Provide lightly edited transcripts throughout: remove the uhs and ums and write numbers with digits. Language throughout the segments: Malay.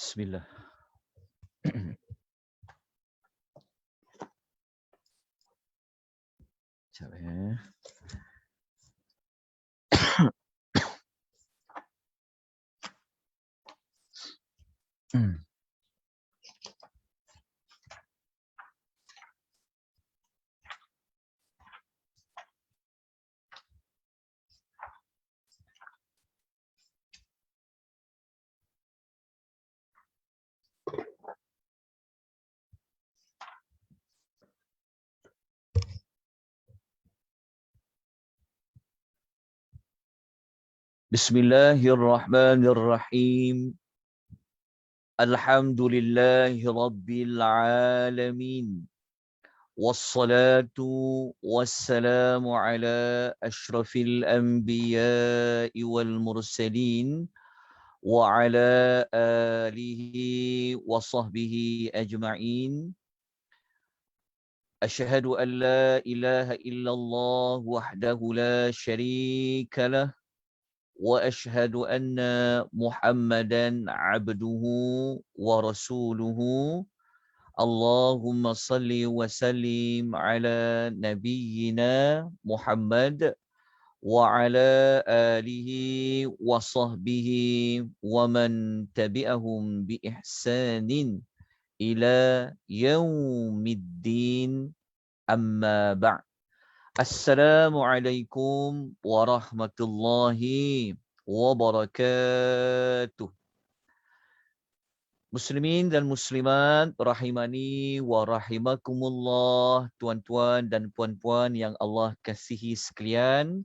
Bismillah. Sekejap ya. Bismillahirrahmanirrahim. Alhamdulillahi Rabbil Alamin. Wassalatu wassalamu ala ashrafil anbiya'i wal mursalin wa ala alihi wa sahbihi ajma'in. Ashhadu an la ilaha illallah wahdahu la sharika lah. وأشهد أن محمدا عبده ورسوله اللهم صل وسلم على نبينا محمد وعلى آله وصحبه ومن تبعهم بإحسان إلى يوم الدين أما بعد. Assalamualaikum warahmatullahi wabarakatuh. Muslimin dan muslimat rahimani wa rahimakumullah, tuan-tuan dan puan-puan yang Allah kasihi sekalian.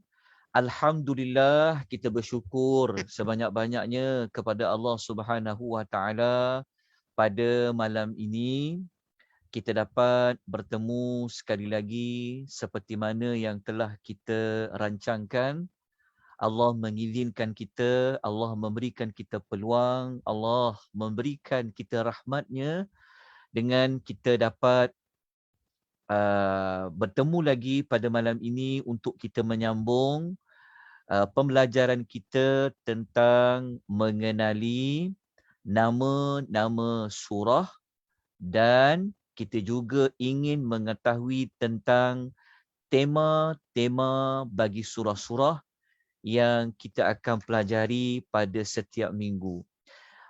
Alhamdulillah, kita bersyukur sebanyak-banyaknya kepada Allah Subhanahu wa taala pada malam ini kita dapat bertemu sekali lagi seperti mana yang telah kita rancangkan. Allah mengizinkan kita, Allah memberikan kita peluang, Allah memberikan kita rahmatnya dengan kita dapat bertemu lagi pada malam ini untuk kita menyambung pembelajaran kita tentang mengenali nama-nama surah, dan kita juga ingin mengetahui tentang tema-tema bagi surah-surah yang kita akan pelajari pada setiap minggu.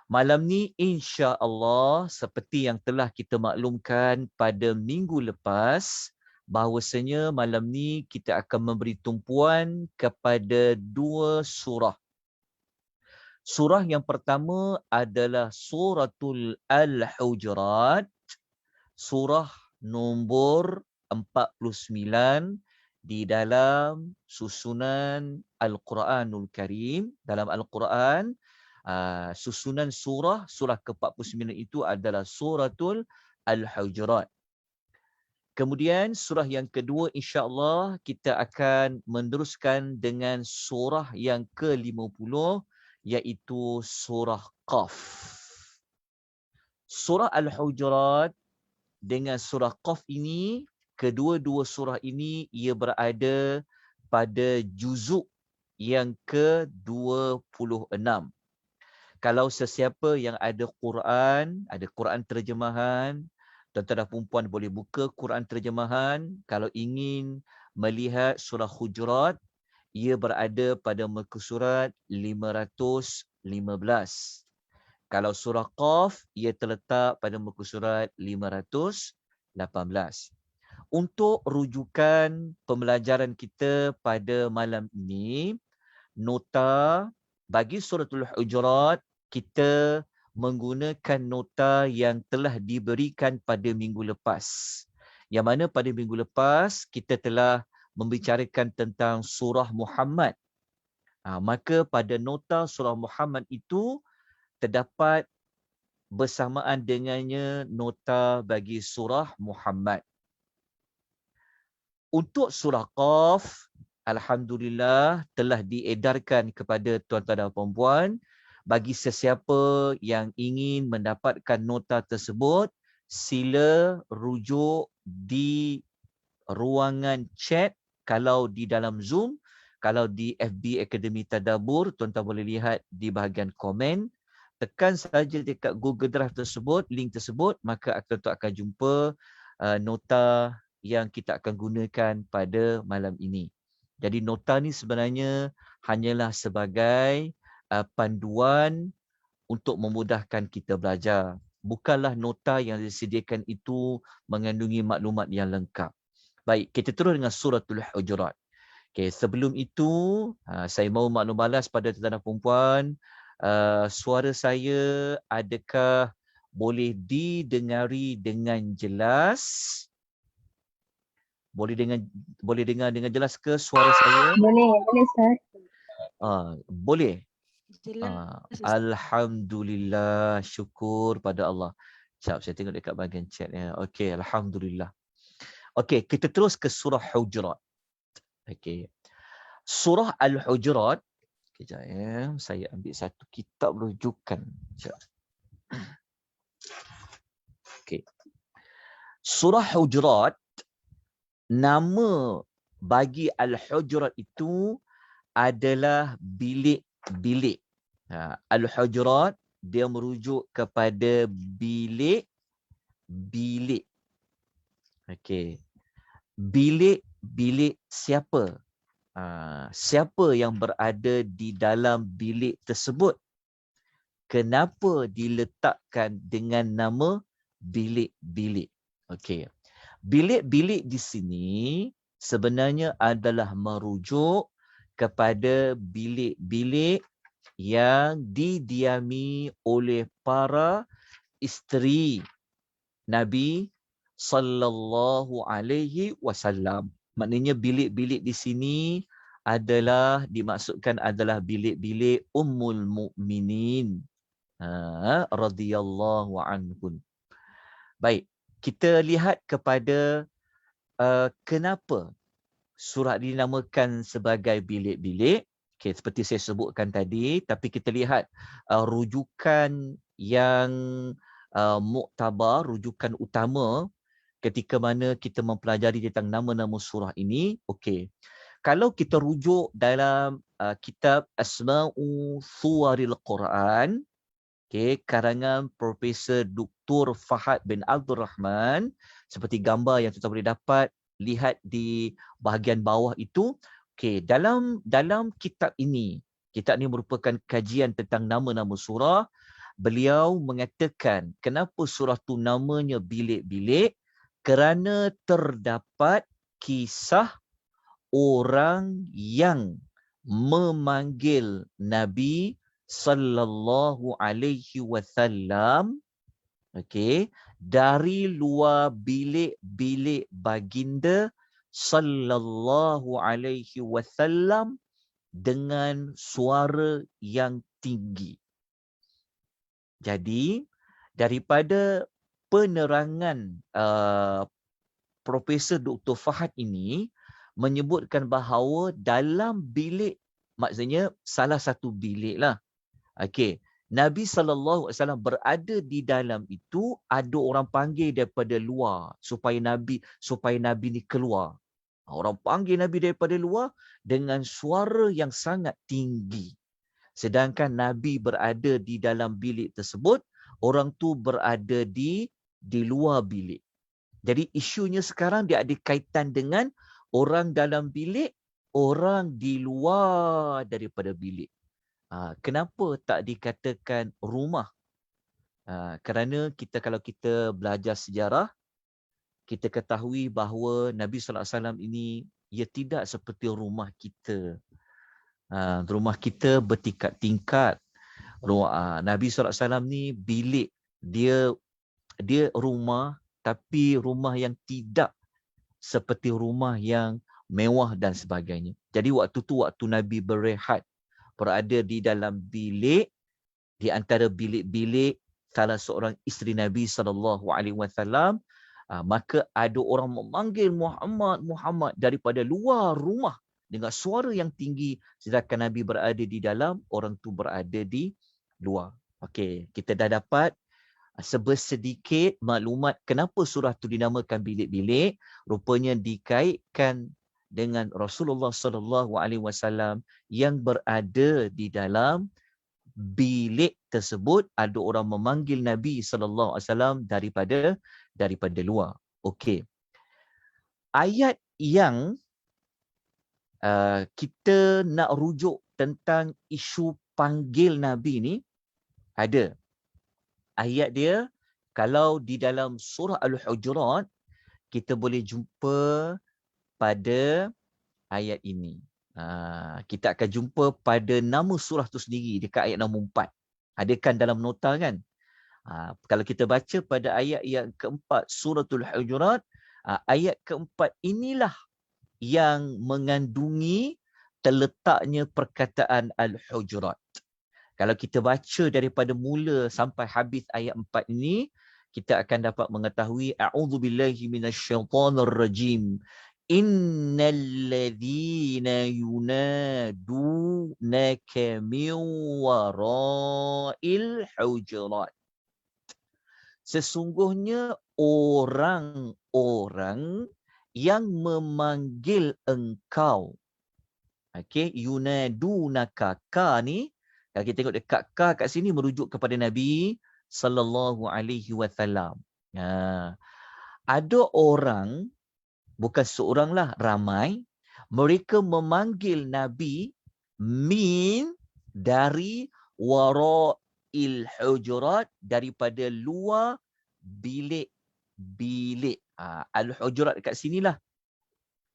Malam ni insya-Allah seperti yang telah kita maklumkan pada minggu lepas, bahawasanya malam ni kita akan memberi tumpuan kepada dua surah. Surah yang pertama adalah Suratul Al-Hujurat, surah nombor 49 di dalam susunan Al-Quranul Karim. Dalam Al-Quran, susunan surah ke-49 itu adalah Suratul Al-Hujurat. Kemudian surah yang kedua insya-Allah kita akan meneruskan dengan surah yang ke-50, iaitu surah Qaf. Surah Al-Hujurat dengan surah Qaf ini, kedua-dua surah ini ia berada pada juzuk yang ke-26. Kalau sesiapa yang ada Quran terjemahan, tuan-tuan dan puan boleh buka Quran terjemahan. Kalau ingin melihat surah Hujurat, ia berada pada muka surat 515. Kalau surah Qaf, ia terletak pada muka surat 518. Untuk rujukan pembelajaran kita pada malam ini, nota bagi suratul Hujurat, kita menggunakan nota yang telah diberikan pada minggu lepas. Yang mana pada minggu lepas, kita telah membicarakan tentang surah Muhammad. Maka pada nota surah Muhammad itu, terdapat bersamaan dengannya nota bagi surah Muhammad. Untuk surah Qaf, alhamdulillah telah diedarkan kepada tuan-tuan dan puan-puan. Bagi sesiapa yang ingin mendapatkan nota tersebut, sila rujuk di ruangan chat. Kalau di dalam Zoom, kalau di FB Akademi Tadabbur, tuan-tuan boleh lihat di bahagian komen. tekan saja dekat Google Drive tersebut, link tersebut, maka akan jumpa nota yang kita akan gunakan pada malam ini. Jadi nota ni sebenarnya hanyalah sebagai panduan untuk memudahkan kita belajar. Bukanlah nota yang disediakan itu mengandungi maklumat yang lengkap. Baik, kita terus dengan suratul Hujurat. Okay, sebelum itu, saya mahu maklum balas pada tuan-tuan dan puan-puan, suara saya adakah boleh didengari dengan jelas? Boleh dengar dengan jelas ke suara saya? Boleh Ustaz. Boleh. Jelas. Alhamdulillah, syukur pada Allah. Sekejap, saya tengok dekat bahagian chat ya. Okey, alhamdulillah. Okey, kita terus ke surah Hujurat. Okey. Surah Al-Hujurat. Kejap ya, saya ambil satu kitab rujukan. Sekejap. Okey. Surah Hujurat, nama bagi Al-Hujurat itu adalah bilik-bilik. Al-Hujurat dia merujuk kepada bilik-bilik. Okey. Bilik-bilik siapa? Siapa yang berada di dalam bilik tersebut? Kenapa diletakkan dengan nama bilik-bilik? Okey. Bilik-bilik di sini sebenarnya adalah merujuk kepada bilik-bilik yang didiami oleh para isteri Nabi sallallahu alaihi wasallam. Maknanya bilik-bilik di sini dimaksudkan adalah bilik-bilik Ummul Mukminin radhiyallahu anhun. Baik, kita lihat kepada kenapa surah dinamakan sebagai bilik-bilik. Okay, seperti saya sebutkan tadi, tapi kita lihat rujukan yang muktabar, rujukan utama ketika mana kita mempelajari tentang nama-nama surah ini. Okey. Kalau kita rujuk dalam kitab Asma'u Suwaril Quran, okey, karangan Profesor Dr. Fahad bin Abdul Rahman, seperti gambar yang kita boleh dapat lihat di bahagian bawah itu. Okey, dalam kitab ini merupakan kajian tentang nama-nama surah. Beliau mengatakan kenapa surah tu namanya bilik-bilik, kerana terdapat kisah orang yang memanggil Nabi sallallahu alaihi wasallam, okey, dari luar bilik-bilik baginda sallallahu alaihi wasallam dengan suara yang tinggi. Jadi daripada penerangan Profesor Dr. Fahad ini menyebutkan bahawa dalam bilik, maksudnya salah satu bilik lah. Okey, Nabi SAW berada di dalam itu, ada orang panggil daripada luar supaya Nabi ni keluar. Orang panggil Nabi daripada luar dengan suara yang sangat tinggi. Sedangkan Nabi berada di dalam bilik tersebut, orang tu berada di luar bilik. Jadi isunya sekarang dia ada kaitan dengan orang dalam bilik, orang di luar daripada bilik. Kenapa tak dikatakan rumah? Kerana kalau kita belajar sejarah, kita ketahui bahawa Nabi SAW ini ia tidak seperti rumah kita. Rumah kita bertingkat-tingkat. Nabi SAW ni bilik, dia rumah, tapi rumah yang tidak seperti rumah yang mewah dan sebagainya. Jadi waktu Nabi berehat, berada di dalam bilik, di antara bilik-bilik salah seorang isteri Nabi SAW, maka ada orang memanggil Muhammad daripada luar rumah dengan suara yang tinggi, sedangkan Nabi berada di dalam, orang tu berada di luar. Okey, kita dah dapat sedikit maklumat kenapa surah tu dinamakan bilik-bilik. Rupanya dikaitkan dengan Rasulullah SAW yang berada di dalam bilik tersebut ada orang memanggil Nabi SAW daripada luar. Okey. Ayat yang kita nak rujuk tentang isu panggil Nabi ni ada. Ayat dia kalau di dalam surah Al-Hujurat kita boleh jumpa pada ayat ini. Kita akan jumpa pada nama surah tu sendiri dekat ayat nombor 4. Ada kan dalam nota kan? Kalau kita baca pada ayat yang keempat suratul Hujurat, ayat keempat inilah yang mengandungi terletaknya perkataan Al-Hujurat. Kalau kita baca daripada mula sampai habis ayat 4 ini, kita akan dapat mengetahui a'udzubillahi minasyaitonirrajim. Innal ladzina yunadunaka min wara'il hujurat. Sesungguhnya orang-orang yang memanggil engkau. Okey, yunadunaka, ka ni kalau kita tengok dekat ka kat sini merujuk kepada Nabi sallallahu alaihi wasallam. Ada orang, bukan seorang lah, ramai, mereka memanggil Nabi min, dari, wara'il hujurat, daripada luar bilik-bilik. Al-Hujurat kat sinilah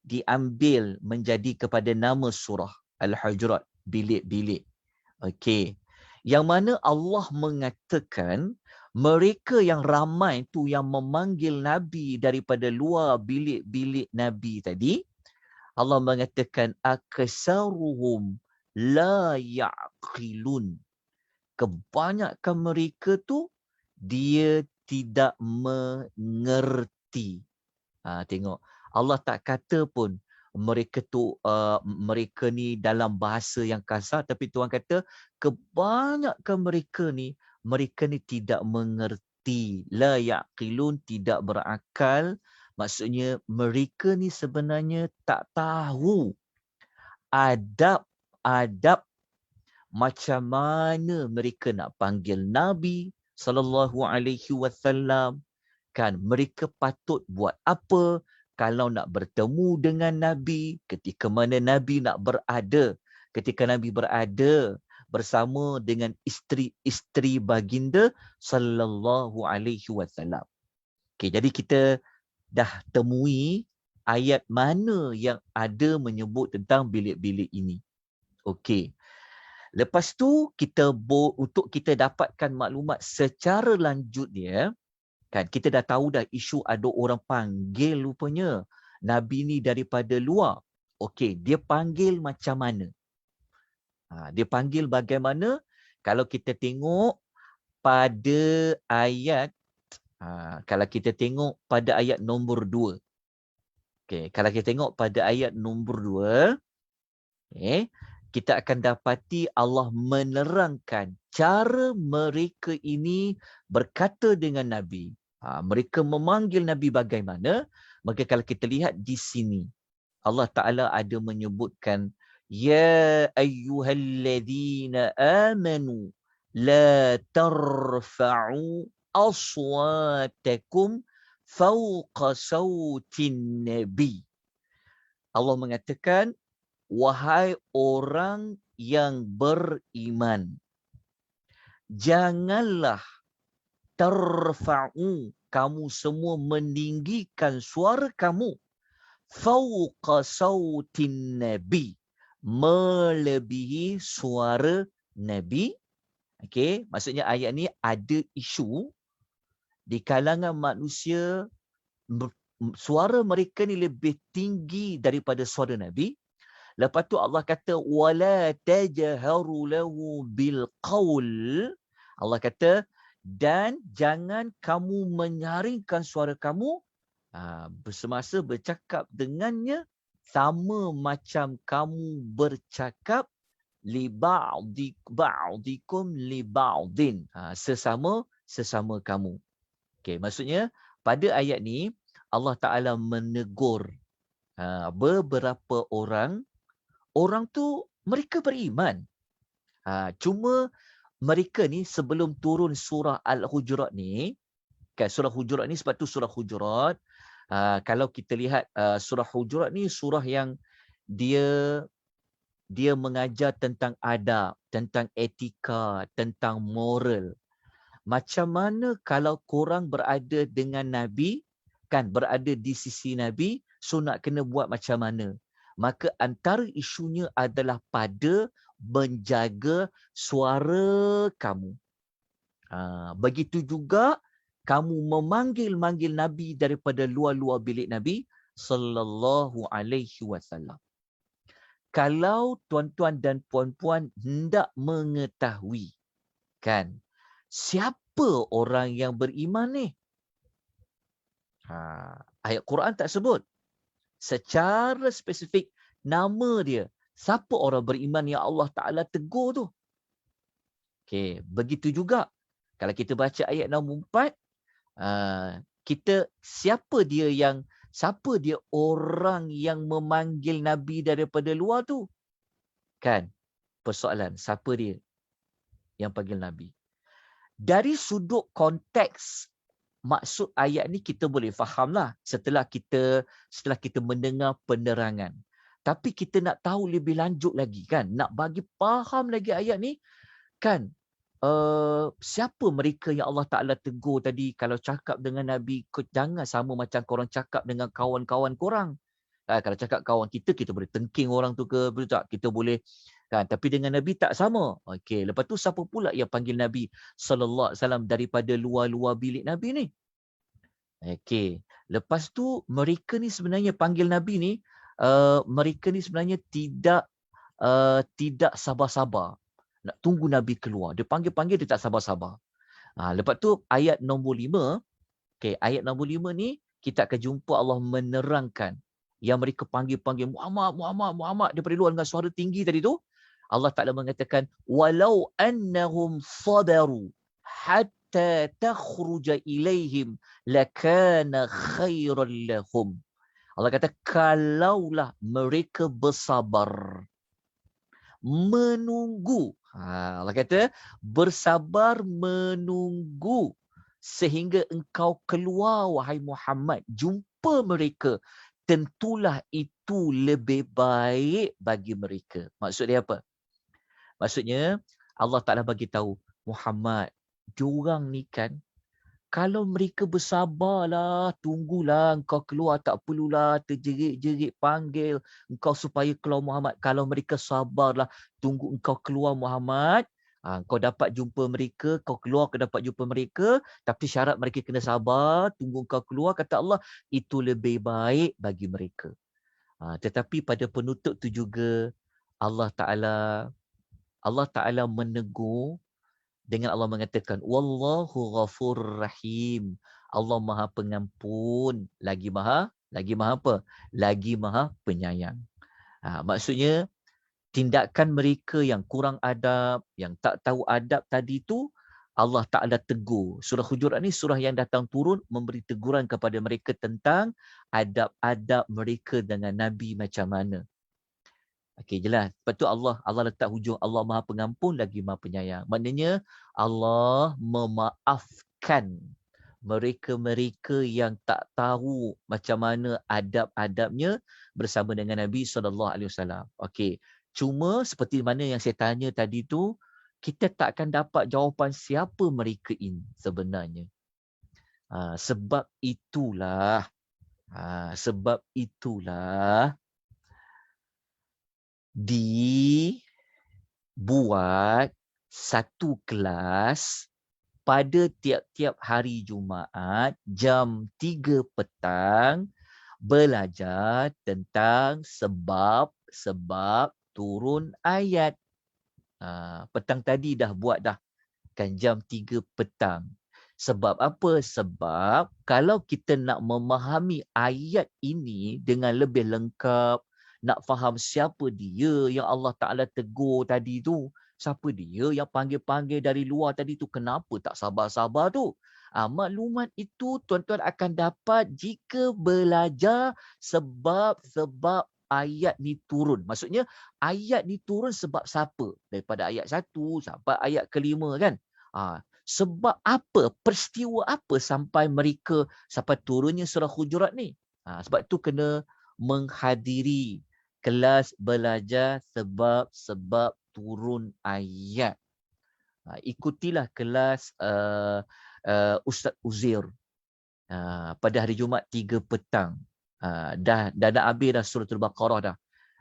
diambil menjadi kepada nama surah Al-Hujurat, bilik-bilik. Okey. Yang mana Allah mengatakan mereka yang ramai tu yang memanggil Nabi daripada luar bilik-bilik Nabi tadi, Allah mengatakan aksaruhum la ya'qilun. Kebanyakan mereka tu dia tidak mengerti. Tengok, Allah tak kata pun mereka tu mereka ni dalam bahasa yang kasar, tapi Tuhan kata kebanyakan mereka ni tidak mengerti. La yaqilun, tidak berakal. Maksudnya mereka ni sebenarnya tak tahu adab macam mana mereka nak panggil Nabi sallallahu alaihi wasallam. Kan mereka patut buat apa kalau nak bertemu dengan Nabi, ketika mana Nabi nak berada, ketika Nabi berada bersama dengan isteri-isteri baginda sallallahu alaihi wasallam. Okey, jadi kita dah temui ayat mana yang ada menyebut tentang bilik-bilik ini. Okey. Lepas tu untuk kita dapatkan maklumat secara lanjut dia, kan kita dah tahu dah isu ada orang panggil rupanya Nabi ni daripada luar. Okey, dia panggil macam mana? Dia panggil bagaimana? Kalau kita tengok pada ayat kalau kita tengok pada ayat nombor 2. Okey, kalau kita tengok pada ayat nombor 2, kita akan dapati Allah menerangkan cara mereka ini berkata dengan Nabi. Mereka memanggil Nabi bagaimana? Maka kalau kita lihat di sini, Allah Ta'ala ada menyebutkan, Ya ayyuhalladzina amanu la tarfa'u aswatakum fawqa sawtin nabi. Allah mengatakan, wahai orang yang beriman, janganlah tarfa'u, kamu semua meninggikan suara kamu, fawqa sautin nabi, melebihi suara Nabi. Okey, maksudnya ayat ni ada isu di kalangan manusia, suara mereka ni lebih tinggi daripada suara Nabi. Lepas tu Allah kata wala tajharu lahu bil qaul. Allah kata dan jangan kamu menyaringkan suara kamu bersemasa bercakap dengannya sama macam kamu bercakap li ba'dikum li ba'din, sesama kamu. Okey, maksudnya pada ayat ni Allah Taala menegur beberapa orang tu mereka beriman. Cuma mereka ni sebelum turun surah Al-Hujurat ni, kan surah Hujurat ni sebab tu surah Hujurat, kalau kita lihat surah Hujurat ni surah yang dia mengajar tentang adab, tentang etika, tentang moral. Macam mana kalau korang berada dengan Nabi, kan berada di sisi Nabi, so nak kena buat macam mana? Maka antara isunya adalah pada menjaga suara kamu. Begitu juga kamu memanggil-manggil Nabi daripada luar-luar bilik Nabi sallallahu alaihi wasallam. Kalau tuan-tuan dan puan-puan hendak mengetahui, kan, siapa orang yang beriman ni? Ayat Quran tak sebut secara spesifik nama dia. Siapa orang beriman yang Allah Ta'ala tegur tu? Okay, begitu juga. Kalau kita baca ayat nombor 4, siapa dia orang yang memanggil Nabi daripada luar tu? Kan? Persoalan, siapa dia yang panggil Nabi? Dari sudut konteks maksud ayat ni kita boleh fahamlah setelah kita mendengar penerangan. Tapi kita nak tahu lebih lanjut lagi, kan? Nak bagi faham lagi ayat ni, kan? Siapa mereka yang Allah Ta'ala tegur tadi kalau cakap dengan Nabi, jangan sama macam korang cakap dengan kawan-kawan korang. Kalau cakap kawan kita boleh tengking orang tu ke, betul tak? Kita boleh, kan? Tapi dengan Nabi tak sama. Okey, lepas tu siapa pula yang panggil Nabi sallallahu alaihi wasallam daripada luar-luar bilik Nabi ni? Okey, lepas tu mereka ni sebenarnya panggil Nabi ni, mereka ni sebenarnya tidak sabar-sabar nak tunggu Nabi keluar. Dia panggil-panggil, dia tak sabar-sabar. Lepas tu ayat nombor 5, ayat nombor 5 ni kita akan jumpa Allah menerangkan yang mereka panggil-panggil Muhammad, Muhammad, Muhammad daripada luar dengan suara tinggi tadi tu. Allah Ta'ala mengatakan, walau annahum sabaru hatta takhruja ilaihim lakana khairan lahum. Allah kata, kalaulah mereka bersabar menunggu. Allah kata, bersabar menunggu sehingga engkau keluar, wahai Muhammad, jumpa mereka, tentulah itu lebih baik bagi mereka. Maksud dia apa? Maksudnya, Allah Ta'ala bagi tahu, Muhammad, diorang ni kan, kalau mereka bersabarlah, tunggulah engkau keluar, tak perlulah terjerit-jerit panggil engkau supaya keluar Muhammad. Kalau mereka sabarlah, tunggu engkau keluar Muhammad, kau dapat jumpa mereka, kau keluar kau dapat jumpa mereka, tapi syarat mereka kena sabar, tunggu engkau keluar, kata Allah, itu lebih baik bagi mereka. Tetapi pada penutup tu juga, Allah Ta'ala menegur dengan Allah mengatakan, Wallahu ghafur rahim. Allah Maha Pengampun, lagi Maha apa? Lagi Maha Penyayang. Maksudnya, tindakan mereka yang kurang adab, yang tak tahu adab tadi tu, Allah Ta'ala tegur. Surah Hujurat ni surah yang datang turun memberi teguran kepada mereka tentang adab-adab mereka dengan Nabi macam mana. Okey, jelas. Lepas tu Allah letak hujung, Allah Maha Pengampun lagi Maha Penyayang. Maknanya Allah memaafkan mereka-mereka yang tak tahu macam mana adab-adabnya bersama dengan Nabi SAW. Okey, cuma seperti mana yang saya tanya tadi tu, kita tak akan dapat jawapan siapa mereka ini sebenarnya. Sebab itulah dibuat satu kelas pada tiap-tiap hari Jumaat jam 3 petang belajar tentang sebab turun ayat. Petang tadi dah buat dah, kan, jam 3 petang. Sebab apa? Sebab kalau kita nak memahami ayat ini dengan lebih lengkap, nak faham siapa dia yang Allah Ta'ala tegur tadi tu, siapa dia yang panggil-panggil dari luar tadi tu, kenapa tak sabar-sabar tu? Maklumat itu tuan-tuan akan dapat jika belajar sebab ayat ni turun. Maksudnya ayat ni turun sebab siapa? Daripada ayat 1 sampai ayat ke-5 kan. Sebab apa? Peristiwa apa sampai turunnya surah Hujurat ni? Sebab tu kena menghadiri kelas belajar sebab turun ayat. Ikutilah kelas Ustaz Uzair pada hari Jumaat 3 petang. Dah nak habis dah suratul Baqarah dah.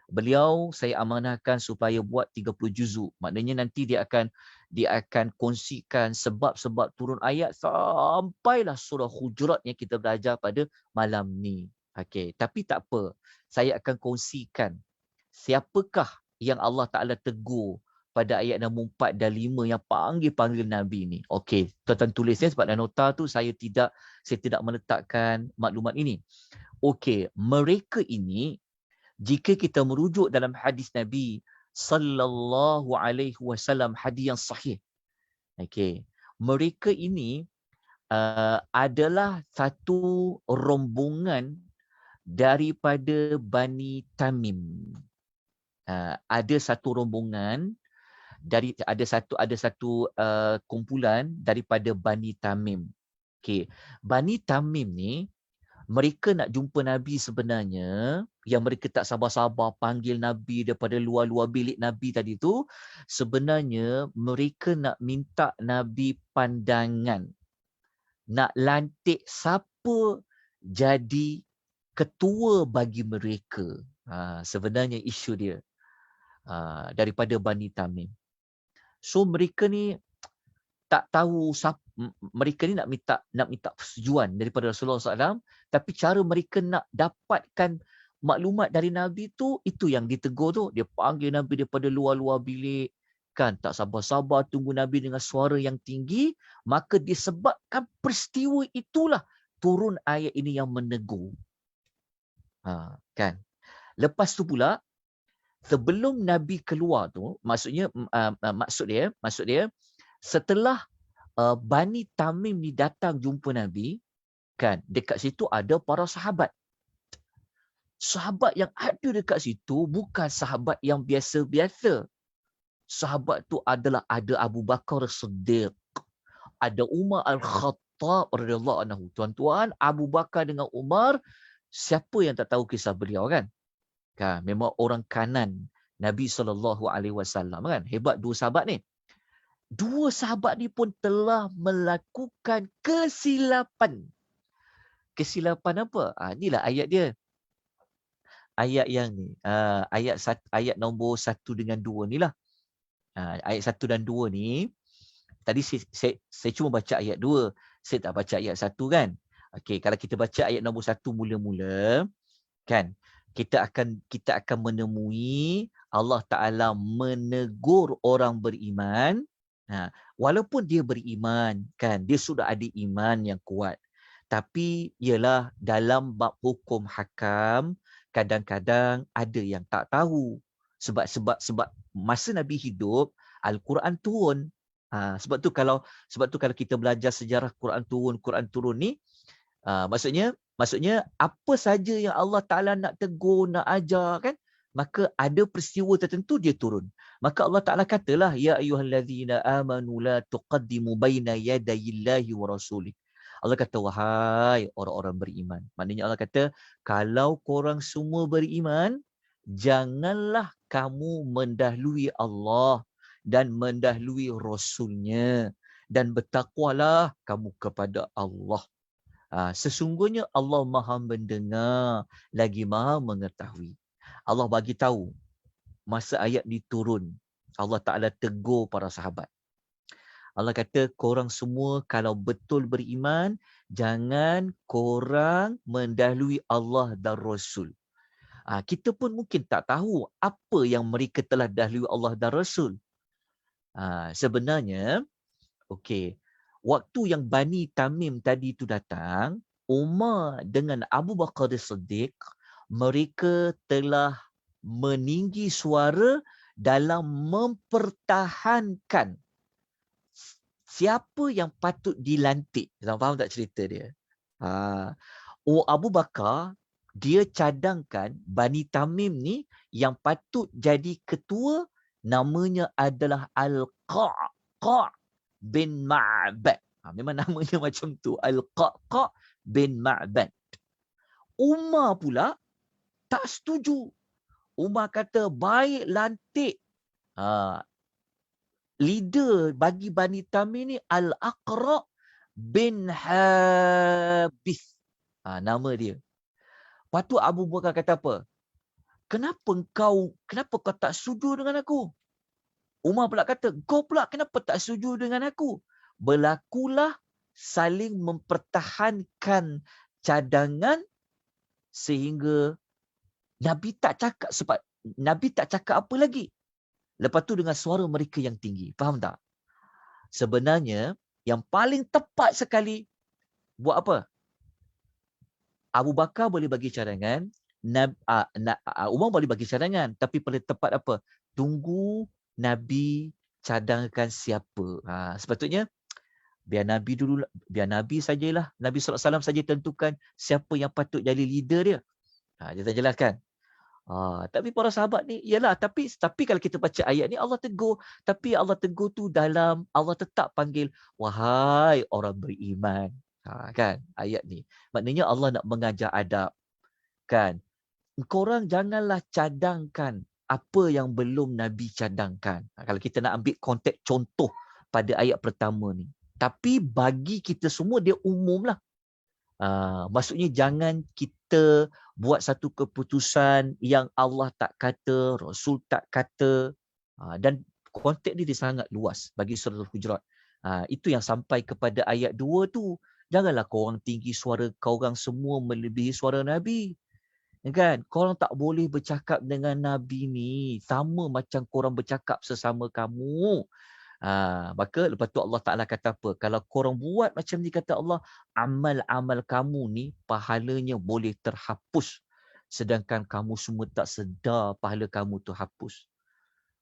Beliau saya amanahkan supaya buat 30 juzuk. Maknanya nanti dia akan kongsikan sebab-sebab turun ayat sampailah surah Hujurat yang kita belajar pada malam ni. Okey, tapi tak apa. Saya akan kongsikan siapakah yang Allah Taala tegur pada ayat nombor 4 dan 5 yang panggil Nabi ni. Okey, tuan-tuan tulis sebab dalam nota tu saya tidak meletakkan maklumat ini. Okey, mereka ini jika kita merujuk dalam hadis Nabi sallallahu alaihi wasallam, hadis yang sahih. Okey, mereka ini adalah satu rombongan daripada Bani Tamim. Ada satu rombongan ada satu kumpulan daripada Bani Tamim. Okey, Bani Tamim ni mereka nak jumpa Nabi sebenarnya, yang mereka tak sabar-sabar panggil Nabi daripada luar-luar bilik Nabi tadi tu, sebenarnya mereka nak minta Nabi pandangan. Nak lantik siapa jadi ketua bagi mereka. Sebenarnya isu dia daripada Bani Tamim. So mereka ni tak tahu mereka ni nak minta persetujuan daripada Rasulullah SAW, tapi cara mereka nak dapatkan maklumat dari Nabi tu, itu yang ditegur tu. Dia panggil Nabi daripada luar-luar bilik, kan, tak sabar-sabar tunggu Nabi dengan suara yang tinggi, maka disebabkan peristiwa itulah turun ayat ini yang menegur. Kan. Lepas tu pula, sebelum Nabi keluar tu, maksudnya maksud dia setelah Bani Tamim ni datang jumpa Nabi, kan, dekat situ ada para sahabat. Sahabat yang ada dekat situ bukan sahabat yang biasa-biasa. Sahabat tu adalah ada Abu Bakar Siddiq, ada Umar Al-Khattab radhiyallahu anhu. Tuan-tuan, Abu Bakar dengan Umar, siapa yang tak tahu kisah beliau, kan? Kan, memang orang kanan Nabi SAW, kan? Hebat dua sahabat ni. Dua sahabat ni pun telah melakukan kesilapan. Kesilapan apa? Inilah ayat dia. Ayat yang ni. Ayat nombor 1 dengan 2 ni lah. Ayat 1 dan 2 ni. Tadi saya cuma baca ayat 2. Saya tak baca ayat 1, kan? Okey, kalau kita baca ayat nombor 1 mula-mula, kan, kita akan menemui Allah Ta'ala menegur orang beriman. Walaupun dia beriman, kan, dia sudah ada iman yang kuat, tapi ialah dalam bab hukum hakam kadang-kadang ada yang tak tahu, sebab masa Nabi hidup Al-Quran turun. Sebab tu kalau kita belajar sejarah Quran turun ni, maksudnya apa saja yang Allah Ta'ala nak tegur, nak ajar, kan, maka ada peristiwa tertentu dia turun. Maka Allah Ta'ala katalah, ya ayyuhallazina amanu la tuqaddimu baina yadayillahi wa rasulih. Allah kata, wahai orang-orang beriman. Maknanya Allah kata, kalau korang semua beriman, janganlah kamu mendahului Allah dan mendahului Rasulnya, dan bertakwalah kamu kepada Allah. Sesungguhnya Allah Maha mendengar lagi Maha mengetahui. Allah bagi tahu masa ayat ni turun, Allah Ta'ala tegur para sahabat. Allah kata, korang semua kalau betul beriman, jangan korang mendahului Allah dan Rasul. Kita pun mungkin tak tahu apa yang mereka telah dahului Allah dan Rasul. Sebenarnya, okey, waktu yang Bani Tamim tadi tu datang, Umar dengan Abu Bakar Siddiq, mereka telah meninggi suara dalam mempertahankan siapa yang patut dilantik. Faham tak cerita dia? Abu Bakar dia cadangkan Bani Tamim ni yang patut jadi ketua namanya adalah Al-Qa' bin Ma'bad. Memang namanya macam tu, Al-Qa' bin Ma'bad. Umar pula tak setuju. Umar kata baik lantik leader bagi Bani Tamim ni Al-Aqra' bin Habis. Nama dia. Lepas tu Abu Bakar kata apa? Kenapa kau tak setuju dengan aku? Umar pula kata, kau pula kenapa tak setuju dengan aku? Berlakulah saling mempertahankan cadangan sehingga Nabi tak cakap apa lagi. Lepas tu dengan suara mereka yang tinggi. Faham tak? Sebenarnya yang paling tepat sekali buat apa? Abu Bakar boleh bagi cadangan, Umar boleh bagi cadangan, tapi paling tepat apa? Tunggu Nabi cadangkan siapa. Sepatutnya biar Nabi sajalah, Nabi SAW saja tentukan siapa yang patut jadi leader dia. Dia jelaskan. Tapi para sahabat ni, yalah, tapi kalau kita baca ayat ni Allah tegur, tapi Allah tegur tu dalam Allah tetap panggil wahai orang beriman. Kan ayat ni. Maknanya Allah nak mengajar adab. Kan? Korang janganlah cadangkan apa yang belum Nabi cadangkan. Kalau kita nak ambil konteks contoh pada ayat pertama ni. Tapi bagi kita semua dia umum lah. Maksudnya jangan kita buat satu keputusan yang Allah tak kata, Rasul tak kata. Dan konteks ni dia sangat luas bagi surah Al-Hujurat. Itu yang sampai kepada ayat 2 tu. Janganlah korang tinggi suara korang semua melebihi suara Nabi. Kan? Korang tak boleh bercakap dengan Nabi ni sama macam korang bercakap sesama kamu. Maka lepas tu Allah Ta'ala kata apa? Kalau korang buat macam ni, kata Allah, amal-amal kamu ni pahalanya boleh terhapus. Sedangkan kamu semua tak sedar pahala kamu tu hapus.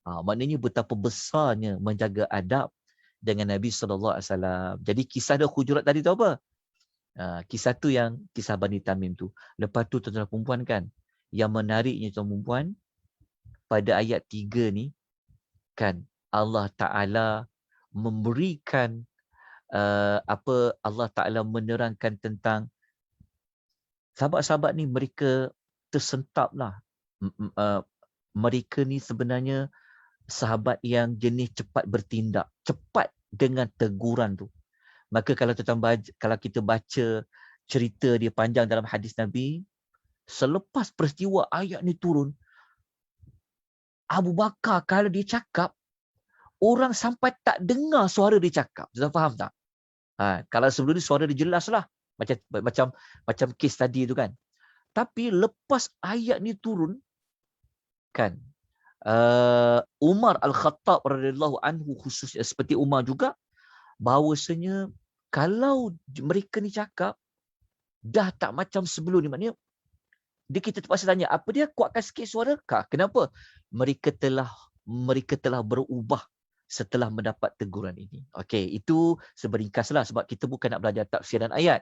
Maknanya betapa besarnya menjaga adab dengan Nabi SAW. Jadi kisah dia Hujurat tadi tu apa? Kisah tu yang kisah Bani Tamim tu. Lepas tu tuan-tuan perempuan kan, yang menariknya tuan perempuan, pada ayat 3 ni kan Allah Ta'ala memberikan Allah Ta'ala menerangkan tentang sahabat-sahabat ni, mereka tersentap lah. Mereka ni sebenarnya sahabat yang jenis cepat bertindak, cepat dengan teguran tu. Maka kalau kita baca cerita dia panjang dalam hadis Nabi, selepas peristiwa ayat ni turun, Abu Bakar kalau dia cakap, orang sampai tak dengar suara dia cakap. Tuan faham tak? Kalau sebelum ni suara dia jelas lah. Macam kes tadi tu kan. Tapi lepas ayat ni turun, kan, Umar Al-Khattab radhiyallahu anhu khususnya, seperti Umar juga, bahawasanya kalau mereka ni cakap dah tak macam sebelum ni, maknanya kita terpaksa tanya, apa dia kuatkan sikit suara? Kenapa? Mereka telah berubah setelah mendapat teguran ini. Okey, itu seberingkaslah, sebab kita bukan nak belajar tafsiran ayat.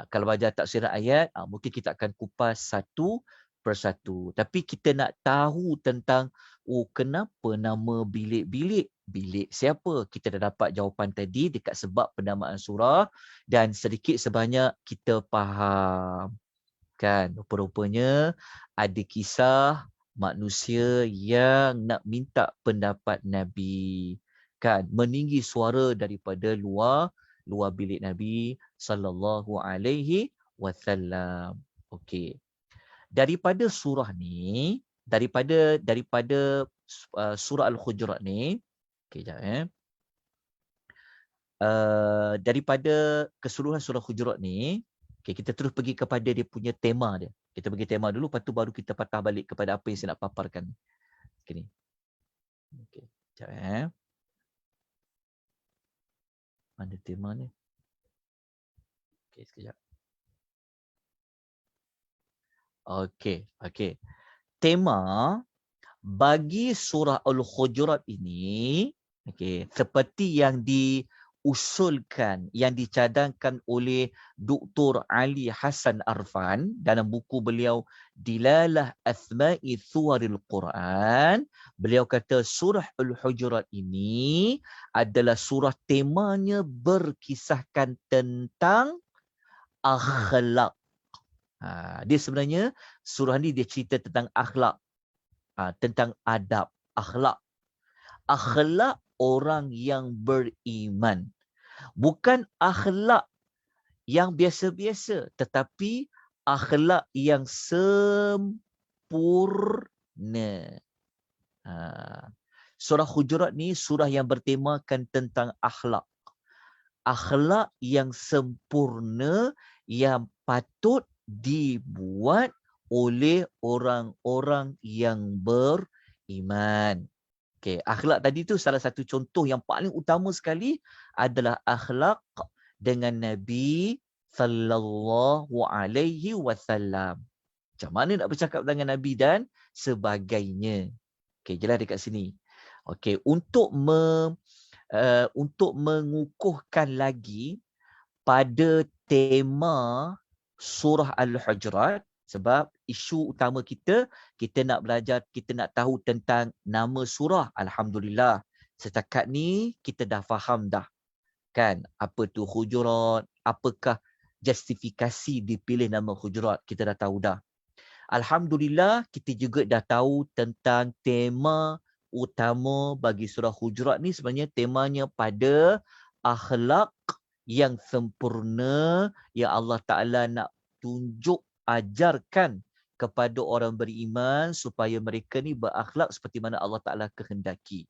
Kalau belajar tafsiran ayat, mungkin kita akan kupas satu persatu. Tapi kita nak tahu tentang kenapa nama bilik-bilik? Bilik siapa? Kita dah dapat jawapan tadi dekat sebab penamaan surah, dan sedikit sebanyak kita faham. Kan, rupa-rupanya ada kisah manusia yang nak minta pendapat Nabi. Kan, meninggi suara daripada luar bilik Nabi sallallahu alaihi wasallam. Okey. Daripada surah ni, daripada surah Al-Hujurat ni, okey jap daripada keseluruhan surah Hujurat ni, okey, kita terus pergi kepada dia punya tema dia. Kita pergi tema dulu, lepas tu baru kita patah balik kepada apa yang saya nak paparkan. Okey ni. Okey, jap Mana tema ni? Okey, sekejap. Okey. Tema bagi surah Al-Hujurat ini, okey, seperti yang diusulkan, yang dicadangkan oleh Dr. Ali Hassan Arfan dalam buku beliau Dilalah Athma'i Thuwaril Quran. Beliau kata surah Al-Hujurat ini adalah surah temanya berkisahkan tentang akhlak. Dia sebenarnya surah ni dia cerita tentang akhlak, tentang adab, akhlak. Akhlak orang yang beriman. Bukan akhlak yang biasa-biasa, tetapi akhlak yang sempurna. Surah Hujurat ni surah yang bertemakan tentang akhlak. Akhlak yang sempurna yang patut dibuat oleh orang-orang yang beriman. Okay, akhlak tadi tu salah satu contoh yang paling utama sekali adalah akhlak dengan Nabi sallallahu alaihi wasallam. Macam mana nak bercakap dengan Nabi dan sebagainya. Okey, jelas dekat sini. Okey, untuk mengukuhkan lagi pada tema surah Al-Hujurat, sebab isu utama kita nak belajar, kita nak tahu tentang nama surah. Alhamdulillah, setakat ni kita dah faham dah. Kan, apa tu Hujurat, apakah justifikasi dipilih nama Hujurat, kita dah tahu dah. Alhamdulillah, kita juga dah tahu tentang tema utama bagi surah Hujurat ni sebenarnya temanya pada akhlak yang sempurna yang Allah Ta'ala nak tunjuk, ajarkan kepada orang beriman supaya mereka ni berakhlak seperti mana Allah Ta'ala kehendaki.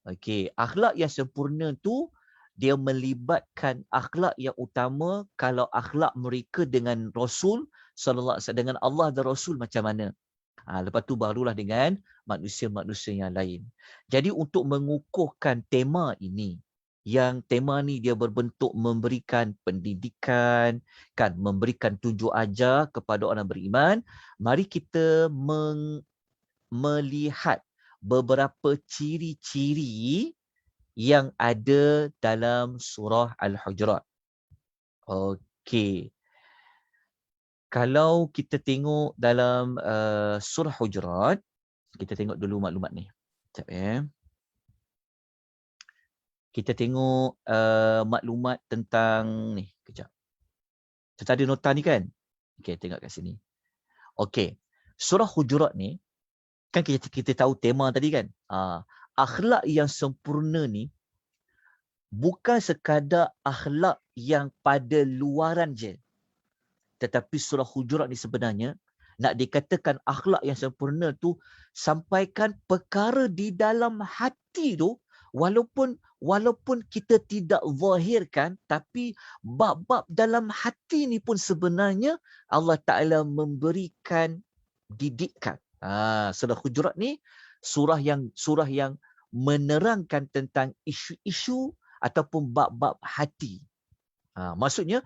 Okey, akhlak yang sempurna tu dia melibatkan akhlak yang utama. Kalau akhlak mereka dengan Rasul sallallahu alaihi wasallam, dengan Allah dan Rasul macam mana? Lepas tu barulah dengan manusia-manusia yang lain. Jadi untuk mengukuhkan tema ini, yang tema ni dia berbentuk memberikan pendidikan, kan, memberikan tunjuk ajar kepada orang beriman, mari kita melihat beberapa ciri-ciri yang ada dalam surah Al-Hujurat. Okey. Kalau kita tengok dalam surah Hujurat, kita tengok dulu maklumat ni. Sekejap ya. Kita tengok maklumat tentang ni. Kejap. Kita ada nota ni kan? Okey, tengok kat sini. Okey. Surah Hujurat ni, kan kita tahu tema tadi kan? Akhlak yang sempurna ni bukan sekadar akhlak yang pada luaran je. Tetapi surah Hujurat ni sebenarnya nak dikatakan akhlak yang sempurna tu sampaikan perkara di dalam hati tu, walaupun kita tidak zahirkan, tapi bab-bab dalam hati ni pun sebenarnya Allah Ta'ala memberikan didikan. Surah Hujurat ni surah yang menerangkan tentang isu-isu ataupun bab-bab hati. Maksudnya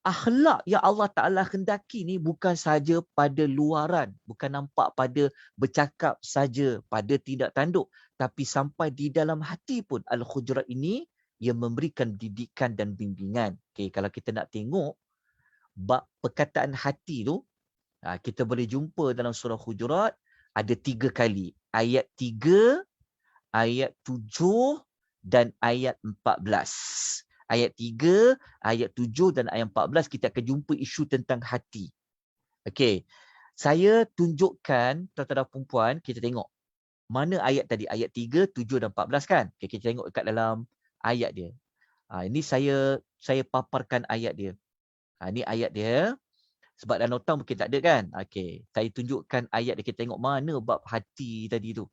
akhlak yang Allah Ta'ala hendaki ni bukan saja pada luaran, bukan nampak pada bercakap saja, pada tindak tanduk, tapi sampai di dalam hati pun. Al-Hujurat ini ia memberikan didikan dan bimbingan. Okay, kalau kita nak tengok bab perkataan hati tu, kita boleh jumpa dalam surah Hujurat ada 3 kali. Ayat 3, ayat 7 dan ayat 14. Ayat 3, ayat 7 dan ayat 14 kita akan jumpa isu tentang hati. Okey. Saya tunjukkan tuan-tuan dan puan-puan, kita tengok. Mana ayat tadi? Ayat 3, 7 dan 14 kan? Okay, kita tengok dekat dalam ayat dia. Ini saya paparkan ayat dia. Ini ayat dia. Sebab dalam nota mungkin tak ada kan? Okey, saya tunjukkan ayat dia. Kita tengok mana bab hati tadi tu.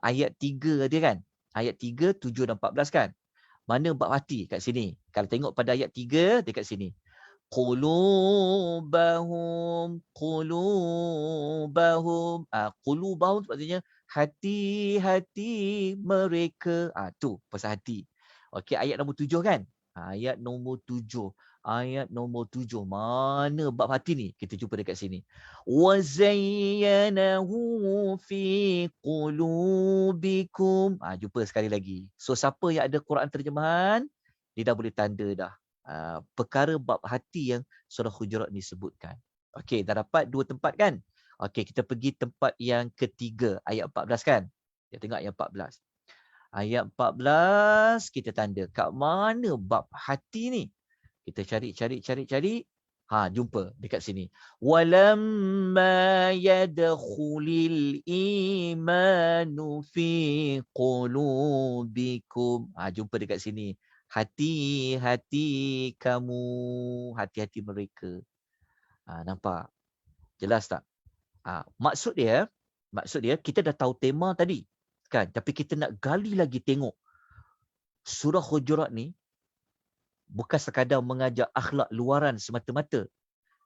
Ayat 3 dia kan? Ayat 3, 7 dan 14 kan? Mana bab hati kat sini? Kalau tengok pada ayat 3 dekat sini. Qulubahum. Qulubahum maksudnya hati-hati mereka. Tu pasal hati. Okey, ayat nombor 7 kan? Ayat nombor 7. Ayat nombor 7. Mana bab hati ni? Kita jumpa dekat sini. Wa zayyanahu fi qulubikum. Jumpa sekali lagi. So siapa yang ada Quran terjemahan? dia dah boleh tanda dah. Perkara bab hati yang surah Hujurat ni sebutkan. Okey, dah dapat 2 tempat kan? Okey, kita pergi tempat yang ketiga, ayat 14 kan? Kita tengok ayat 14. Ayat 14 kita tanda kat mana bab hati ni? Kita cari. Jumpa dekat sini. Walamma yadkhulil imanu fi qulubikum. Jumpa dekat sini. Hati-hati kamu, hati-hati mereka. Nampak? Jelas tak? Maksud dia kita dah tahu tema tadi. Kan? Tapi kita nak gali lagi tengok. Surah Hujurat ni bukan sekadar mengajar akhlak luaran semata-mata,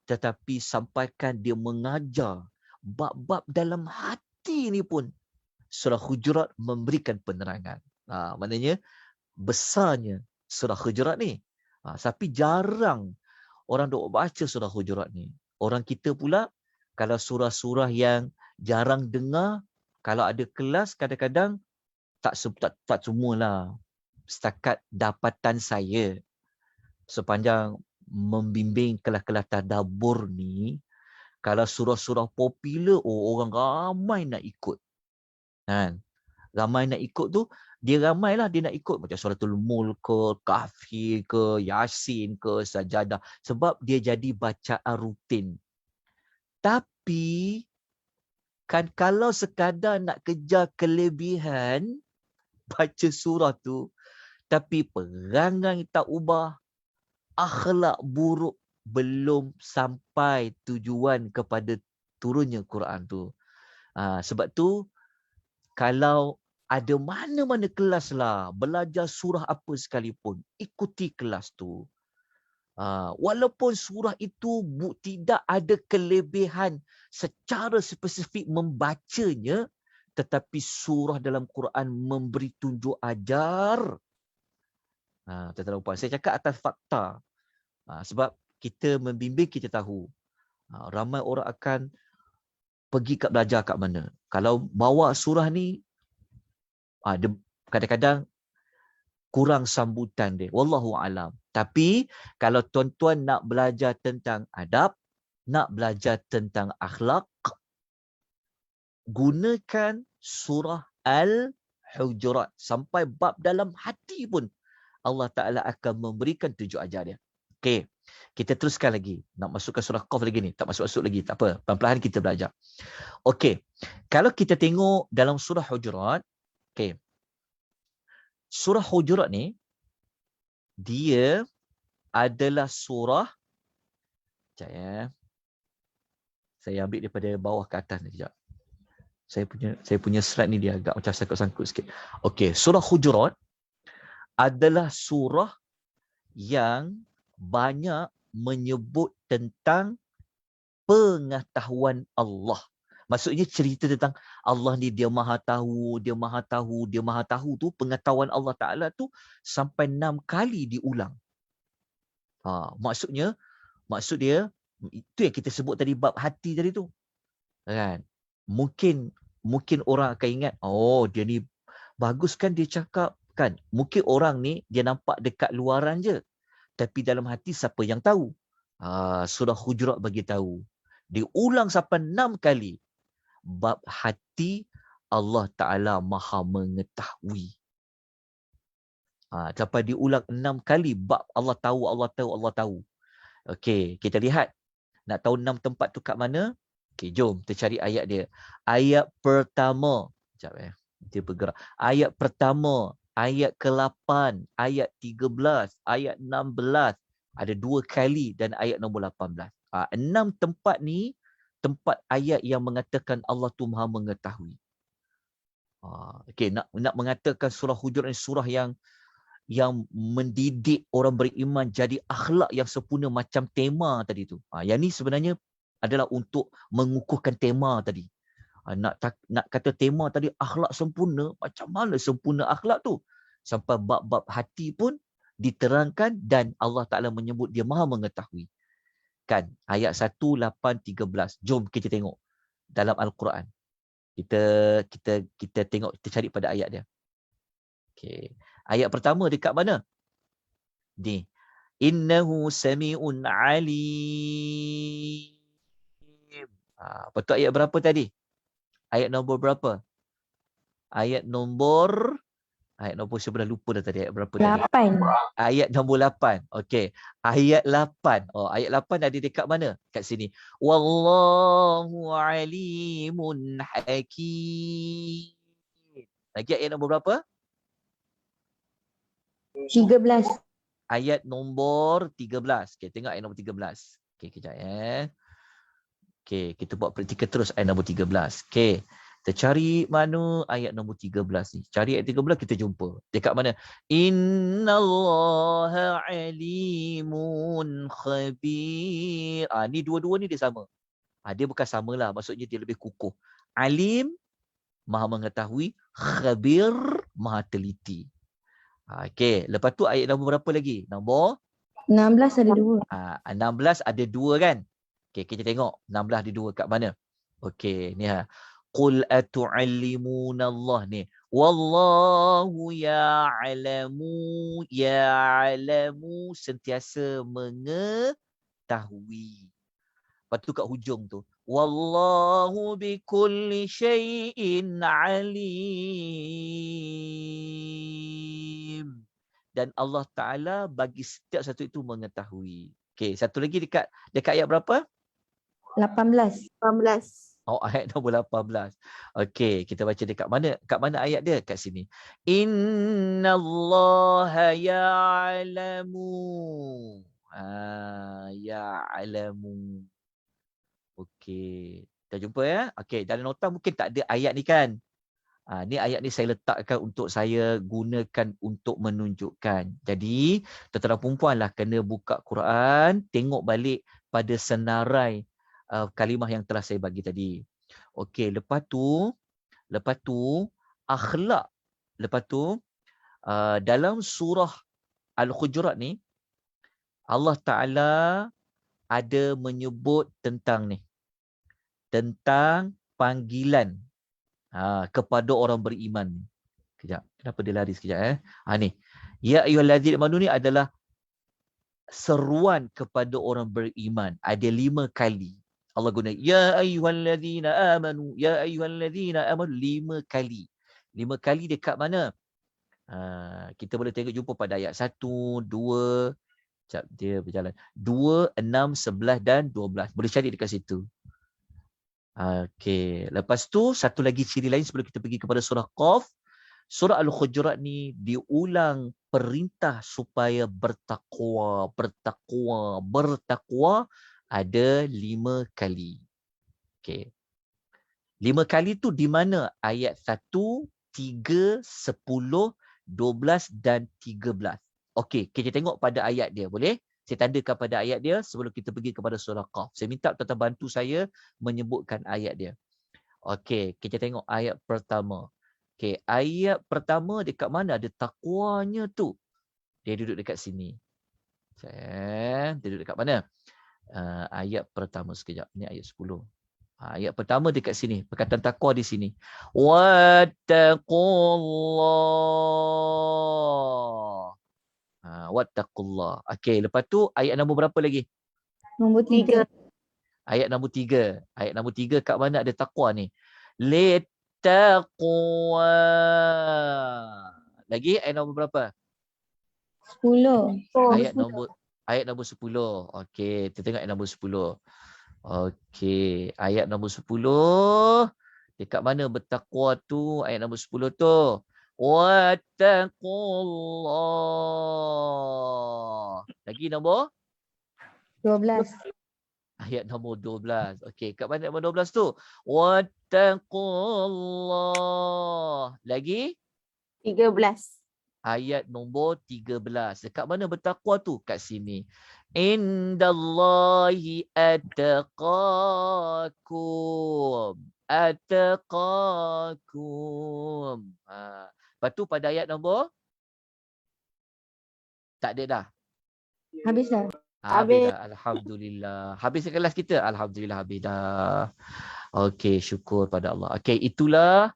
tetapi sampaikan dia mengajar bab-bab dalam hati ni pun surah Hujurat memberikan penerangan. Maknanya besarnya surah Hujurat ni. Tapi jarang orang duk baca surah Hujurat ni. Orang kita pula kalau surah-surah yang jarang dengar, kalau ada kelas kadang-kadang tak semualah. Setakat dapatan saya sepanjang membimbing kelas-kelas tadabbur ni, kalau surah-surah popular, orang ramai nak ikut. Kan? Ramai nak ikut tu, dia ramailah dia nak ikut macam Suratul Mulk ke, Kahfi ke, Yasin ke, Sajadah. Sebab dia jadi bacaan rutin. Tapi, kan kalau sekadar nak kejar kelebihan, baca surah tu, tapi perangai tak ubah, akhlak buruk, belum sampai tujuan kepada turunnya Quran tu. Sebab tu, kalau ada mana-mana kelas lah, belajar surah apa sekalipun, ikuti kelas tu. Walaupun surah itu tidak ada kelebihan secara spesifik membacanya, tetapi surah dalam Quran memberi tunjuk ajar. Tak lupa. Saya cakap atas fakta. Sebab kita membimbing, kita tahu. Ramai orang akan pergi belajar kat mana. Kalau bawa surah ni, kadang-kadang kurang sambutan dia. Wallahu alam. Tapi kalau tuan-tuan nak belajar tentang adab, nak belajar tentang akhlak, gunakan surah Al-Hujurat. Sampai bab dalam hati pun Allah Ta'ala akan memberikan tunjuk ajar dia. Okey. Kita teruskan lagi. Nak masukkan surah Qaf lagi ni. Tak masuk-masuk lagi. Tak apa. Perlahan-lahan kita belajar. Okey. Kalau kita tengok dalam surah Hujurat. Okey. Surah Hujurat ni, dia adalah surah. Sekejap ya. Saya ambil daripada bawah ke atas ni sekejap. Saya punya slide ni dia agak macam sangkut-sangkut sikit. Okey. Surah Hujurat adalah surah yang banyak menyebut tentang pengetahuan Allah. Maksudnya cerita tentang Allah ni dia maha tahu, dia maha tahu, dia maha tahu tu, pengetahuan Allah Ta'ala tu sampai 6 kali diulang. Maksud dia, itu yang kita sebut tadi bab hati tadi tu. Kan? Mungkin orang akan ingat, dia ni bagus kan dia cakap, kan? Mungkin orang ni dia nampak dekat luaran je. Tapi dalam hati siapa yang tahu? Surah Hujurat bagi tahu. Diulang sampai 6 kali. Bab hati Allah Ta'ala maha mengetahui. Sampai diulang 6 kali bab Allah tahu, Allah tahu, Allah tahu. Okey, kita lihat. Nak tahu 6 tempat tu kat mana? Okey, jom kita cari ayat dia. Ayat pertama. Sekejap ya. Dia bergerak. Ayat pertama. Ayat ke-8. Ayat 13. Ayat 16. Ada 2 kali dan ayat nombor 18. 6 tempat ni, tempat ayat yang mengatakan Allah tu maha mengetahui. Okey, nak mengatakan surah Hujurat ni surah yang mendidik orang beriman jadi akhlak yang sempurna macam tema tadi tu. Yang ni sebenarnya adalah untuk mengukuhkan tema tadi. Nak kata tema tadi akhlak sempurna, macam mana sempurna akhlak tu? Sampai bab-bab hati pun diterangkan dan Allah Ta'ala menyebut dia maha mengetahui. Kan? Ayat 1, 8, 13. Jom kita tengok dalam Al-Quran. Kita tengok, kita cari pada ayat dia. Okey. Ayat pertama dekat mana? Ni. Innahu sami'un alim. Betul ayat berapa tadi? Ayat nombor berapa? Ayat nombor saya pernah lupa dah tadi ayat berapa tadi. 8. Ayat nombor 8. Okey. Ayat 8. Oh, ayat 8 ada dekat mana? Kat sini. Wallahu alimun hakim. Lagi ayat nombor berapa? 13. Ayat nombor 13. Okey, tengok ayat nombor 13. Okey, kejap Okey, kita buat praktikal terus ayat nombor 13. Okey. Kita cari mana ayat nombor 13 ni. Cari ayat 13 kita jumpa. Dekat mana? Innallaha alimun khabir. Ni dua-dua ni dia sama. Dia bukan samalah. Maksudnya dia lebih kukuh. Alim, maha mengetahui. Khabir, maha teliti. Okey. Lepas tu ayat nombor berapa lagi? Nombor 16 ada 2. 16 ada 2 kan? Okey, kita tengok 16 ada 2 kat mana? Okey, ni Qul atu'allimuna Allah ni. Wallahu ya'lamu sentiasa mengetahui. Lepas tu kat hujung tu. Wallahu bikulli syai'in alim. Dan Allah Ta'ala bagi setiap satu itu mengetahui. Okey, satu lagi dekat ayat berapa? 18. Ayat nombor 18. Okey, kita baca dekat mana? Kat mana ayat dia? Kat sini. Innallaha ya'lamu. Ya'lamu. Okey. Kita jumpa ya. Okey, dalam nota mungkin tak ada ayat ni kan? Ni ayat ni saya letakkan untuk saya gunakan untuk menunjukkan. Jadi, tuan-tuan dan puan lah kena buka Quran, tengok balik pada senarai kalimah yang telah saya bagi tadi. Okey, lepas tu akhlak. Lepas tu dalam surah Al-Hujurat ni Allah Taala ada menyebut tentang panggilan kepada orang beriman. Kejap, kenapa dia lari sekejap ni. Ya ayyuhallazina amanu ni adalah seruan kepada orang beriman. Ada 5 kali. Allah guna ya ayyuhallazina amanu, 5 kali. 5 kali dekat mana? Kita boleh tengok jumpa pada ayat 1, 2, sekejap dia berjalan. 2, 6, 11 dan 12. Boleh cari dekat situ. Okey, lepas tu satu lagi ciri lain sebelum kita pergi kepada surah Qaf. Surah Al-Hujurat ni diulang perintah supaya bertakwa ada 5 kali. Okey. 5 kali tu di mana? Ayat 1, 3, 10, 12 dan 13. Okey, kita tengok pada ayat dia, boleh? Saya tandakan pada ayat dia sebelum kita pergi kepada surah Qaf. Saya minta tuan-tuan bantu saya menyebutkan ayat dia. Okey, kita tengok ayat pertama. Okey, ayat pertama dekat mana ada takwanya tu? Dia duduk dekat sini. Dia duduk dekat mana? Ayat pertama sekejap. Ini ayat 10. Ayat pertama dekat sini. Perkataan takwa di sini. Wattaqullah. Wattaqullah. Okey, lepas tu ayat nombor berapa lagi? Nombor 3. Ayat nombor 3. Ayat nombor 3 kat mana ada takwa ni? Littaqwa. Lagi ayat nombor berapa? 10. Ayat nombor 10. Okey, kita tengok ayat nombor 10. Okey, ayat nombor 10. Dekat mana bertakwa tu? Ayat nombor 10 tu. Wattaqullah. Lagi nombor? 12. Ayat nombor 12. Okey, kat mana nombor 12 tu? Wattaqullah. Lagi? 13. Ayat nombor 13. Dekat mana bertakwa tu? Kat sini. Indallahi attaqakum. Lepas tu pada ayat nombor? Tak ada dah. Habis dah. Habis dah. Alhamdulillah. Habis kelas kita? Alhamdulillah habis dah. Okey, syukur pada Allah. Okey, itulah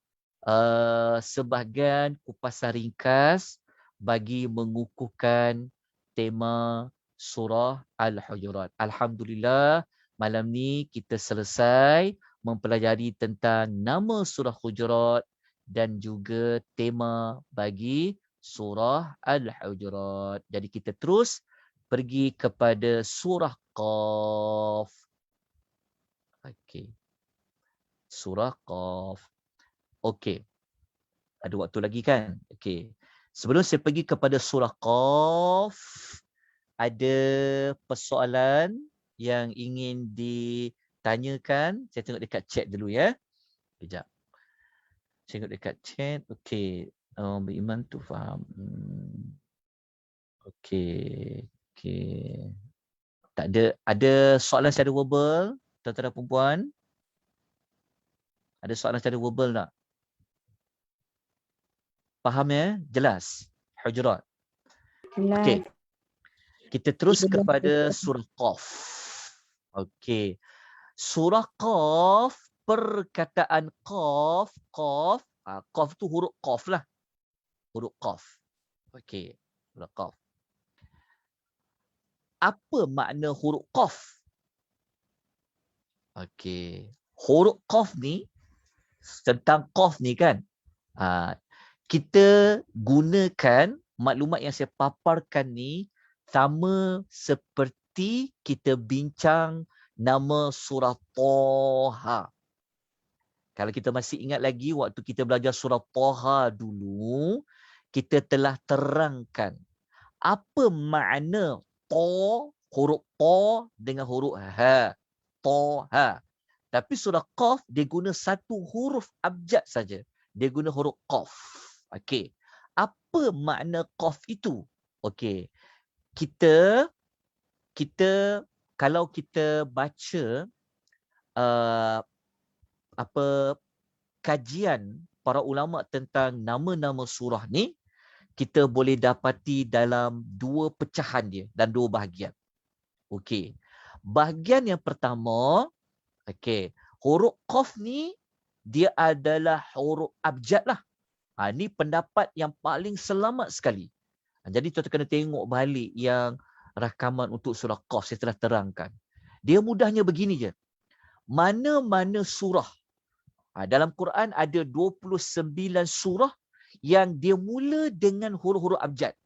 sebahagian kupasan ringkas bagi mengukuhkan tema surah Al-Hujurat. Alhamdulillah, malam ni kita selesai mempelajari tentang nama surah Hujurat dan juga tema bagi surah Al-Hujurat. Jadi kita terus pergi kepada surah Qaf. Okey. Surah Qaf. Okey. Ada waktu lagi kan? Okey. Sebelum saya pergi kepada surah Qaf, ada persoalan yang ingin ditanyakan. Saya tengok dekat chat dulu ya. Kejap. Saya tengok dekat chat. Okey. Beriman tu faham. Okey. Okey. Tak ada. Ada soalan secara verbal, tuan-tuan dan puan-puan? Ada soalan secara verbal tak? Faham ya? Jelas? Hujurat. Okey. Jelas. Kita terus 13. kepada surah Qaf. Okey. Surah Qaf, perkataan Qaf, Qaf, Qaf tu huruf Qaf lah. Huruf Qaf. Okey. Surah Qaf. Apa makna huruf Qaf? Okey. Huruf Qaf ni, tentang Qaf ni kan, kita gunakan maklumat yang saya paparkan ni sama seperti kita bincang nama surah Taha. Kalau kita masih ingat lagi waktu kita belajar surah Taha dulu, kita telah terangkan apa makna Ta, huruf Ta dengan huruf Ha. Taha. Tapi surah Qaf dia guna satu huruf abjad saja. Dia guna huruf Qaf. Okey. Apa makna Qaf itu? Okey. Kita kalau kita baca kajian para ulama tentang nama-nama surah ni, kita boleh dapati dalam dua pecahan dia dan dua bahagian. Okey. Bahagian yang pertama, okey, huruf Qaf ni dia adalah huruf abjad lah. Ni pendapat yang paling selamat sekali. Jadi tuan-tuan kena tengok balik yang rakaman untuk surah Qaf saya telah terangkan. Dia mudahnya begini je. Mana-mana surah. Dalam Quran ada 29 surah yang dia mula dengan huruf-huruf abjad.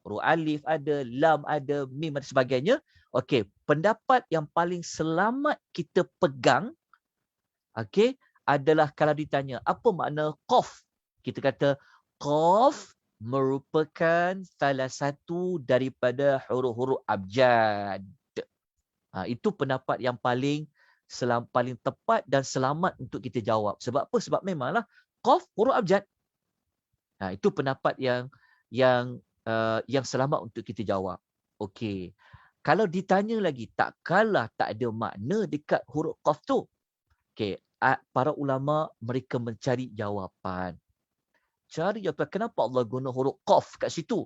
Huruf alif ada, lam ada, mim dan sebagainya. Okey, pendapat yang paling selamat kita pegang, okey, adalah kalau ditanya apa makna Qaf? Kita kata Qaf merupakan salah satu daripada huruf-huruf abjad. Itu pendapat yang paling tepat dan selamat untuk kita jawab. Sebab apa? Sebab memanglah Qaf huruf abjad. Itu pendapat yang selamat untuk kita jawab. Okey. Kalau ditanya lagi, tak kalah tak ada makna dekat huruf Qaf tu. Okey, para ulama mereka mencari jawapan. Cari jawapan kenapa Allah guna huruf Qaf kat situ?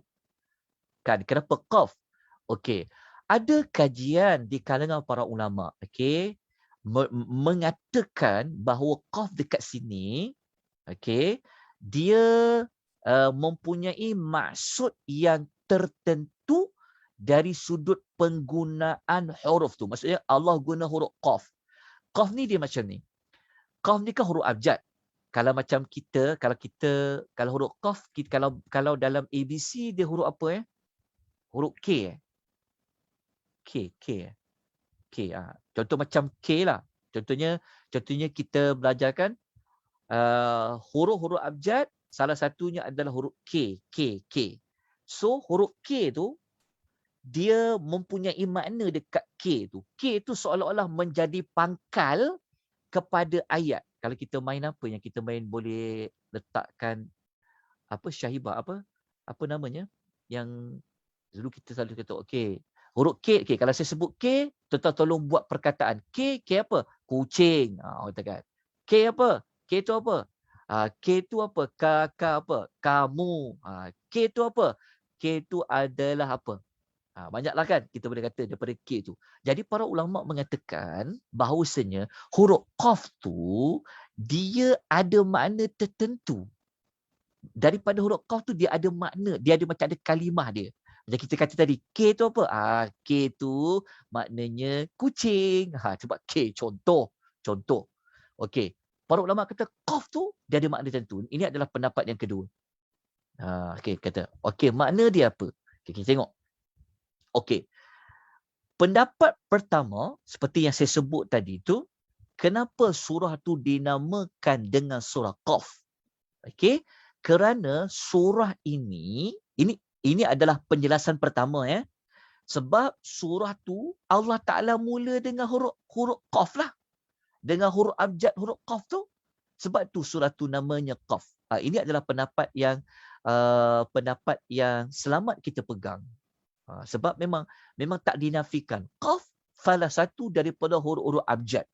Kan, kenapa Qaf? Okey. Ada kajian di kalangan para ulama, okey, mengatakan bahawa Qaf dekat sini, okey, dia mempunyai maksud yang tertentu dari sudut penggunaan huruf tu. Maksudnya Allah guna huruf Qaf. Qaf ni dia macam ni. Qaf ni kan huruf abjad. Kalau macam kita, kalau huruf Qaf, kalau dalam ABC dia huruf apa Huruf K K. Contoh macam K lah. Contohnya kita belajarkan huruf-huruf abjad, salah satunya adalah huruf K. So huruf K tu dia mempunyai makna dekat K tu. K tu seolah-olah menjadi pangkal kepada ayat. Kalau kita main apa yang kita main boleh letakkan syahibah apa namanya yang dulu kita selalu kata okey huruf K. Okay, kalau saya sebut K, tuan-tuan tolong buat perkataan. K apa? Kucing. Katakan. K apa? K tu apa? K tu apa? K apa? Kamu. K tu apa? K tu adalah apa? Banyaklah kan kita boleh kata daripada K tu. Jadi para ulama mengatakan bahawasanya huruf Qaf tu dia ada makna tertentu. Daripada huruf Qaf tu dia ada makna, dia ada macam ada kalimah dia. Macam kita kata tadi, K tu apa? K tu maknanya kucing. Sebab K, contoh. Okey. Para ulama kata qaf tu dia ada makna tertentu. Ini adalah pendapat yang kedua. Okey, kata. Okey, makna dia apa? Okay, kita tengok. Okey. Pendapat pertama, seperti yang saya sebut tadi tu, kenapa surah tu dinamakan dengan surah Qaf? Okey, kerana surah ini adalah penjelasan pertama ya. Sebab surah tu Allah Taala mula dengan huruf Qaf lah. Dengan huruf abjad huruf Qaf tu. Sebab tu surah tu namanya Qaf. Ini adalah pendapat yang selamat kita pegang. Sebab memang tak dinafikan. Qaf salah satu daripada huruf-huruf abjad.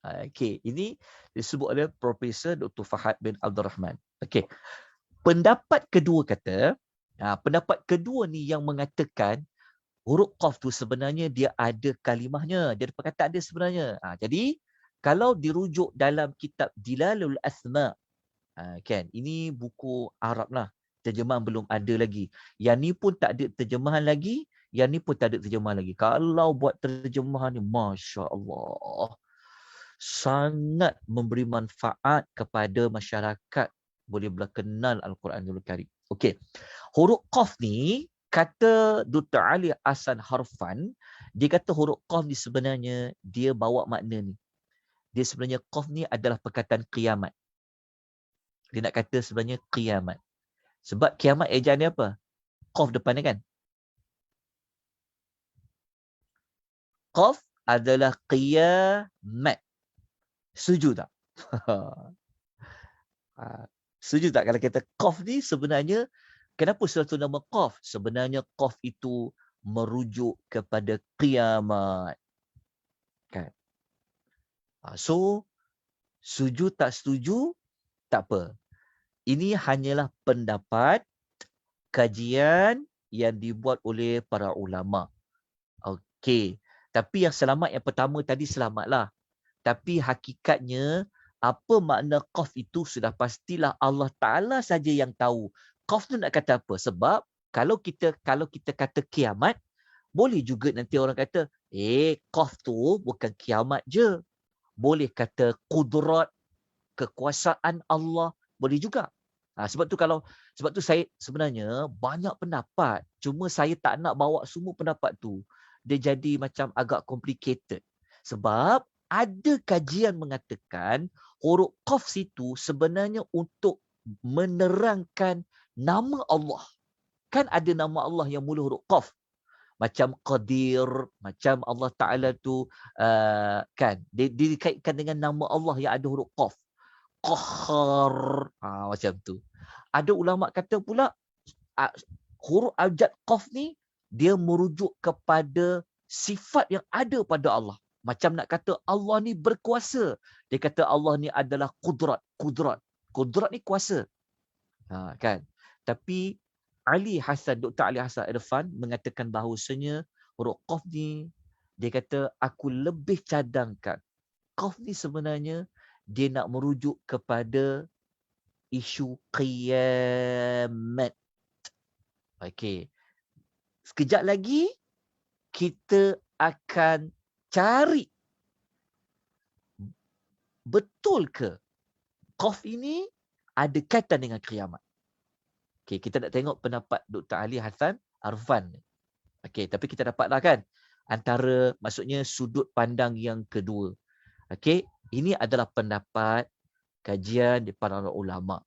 Okey, ini disebut oleh Profesor Dr. Fahad bin Abdul Rahman. Okey. Pendapat kedua kata, pendapat kedua ni yang mengatakan huruf Qaf tu sebenarnya dia ada kalimahnya, dia ada perkataan dia sebenarnya. Jadi kalau dirujuk dalam kitab Dilalul Asma, kan, ini buku Arab lah. Terjemahan belum ada lagi. Yang ni pun tak ada terjemahan lagi. Yang ni pun tak ada terjemahan lagi. Kalau buat terjemahan ni, Masya Allah, sangat memberi manfaat kepada masyarakat. Boleh berkenal Al-Quranul Karim. Okey. Huruf Qaf ni, kata Dr. Ali Ahsan Harfan, dia kata huruf Qaf ni sebenarnya, dia bawa makna ni. Dia sebenarnya Qaf ni adalah perkataan kiamat. Dia nak kata sebenarnya kiamat. Sebab kiamat ejaan dia apa? Qaf depan dia kan? Qaf adalah qiyamat. Setuju tak? Setuju tak kalau kata Qaf ni sebenarnya, kenapa surah tu nama Qaf? Sebenarnya Qaf itu merujuk kepada kiamat. Kan? So, setuju tak setuju, tak apa. Ini hanyalah pendapat, kajian yang dibuat oleh para ulama. Okey. Tapi yang selamat yang pertama tadi selamatlah. Tapi hakikatnya, apa makna Qaf itu sudah pastilah Allah Ta'ala saja yang tahu. Qaf tu nak kata apa? Sebab kalau kita kata kiamat, boleh juga nanti orang kata, Qaf tu bukan kiamat je. Boleh kata kudrat, kekuasaan Allah, boleh juga. Sebab tu saya sebenarnya banyak pendapat. Cuma saya tak nak bawa semua pendapat tu. Dia jadi macam agak complicated. Sebab ada kajian mengatakan huruf Qaf situ sebenarnya untuk menerangkan nama Allah. Kan ada nama Allah yang mula huruf Qaf. Macam Qadir, macam Allah Ta'ala tu, kan, dia dikaitkan dengan nama Allah yang ada huruf Qaf. Qahar, macam tu. Ada ulama kata pula huruf abjad Qaf ni dia merujuk kepada sifat yang ada pada Allah. Macam nak kata Allah ni berkuasa. Dia kata Allah ni adalah kudrat. Kudrat ni kuasa. Kan? Tapi Dr. Ali Hassan Irfan mengatakan bahawasanya huruf Qaf ni, dia kata aku lebih cadangkan. Qaf ni sebenarnya dia nak merujuk kepada isu kiamat. Okey. Sekejap lagi kita akan cari betul ke Qaf ini ada kaitan dengan kiamat. Okey, kita nak tengok pendapat Dr. Ali Hassan Arfan. Okey, tapi kita dapatlah kan antara, maksudnya sudut pandang yang kedua. Okey, ini adalah pendapat kajian di para ulama.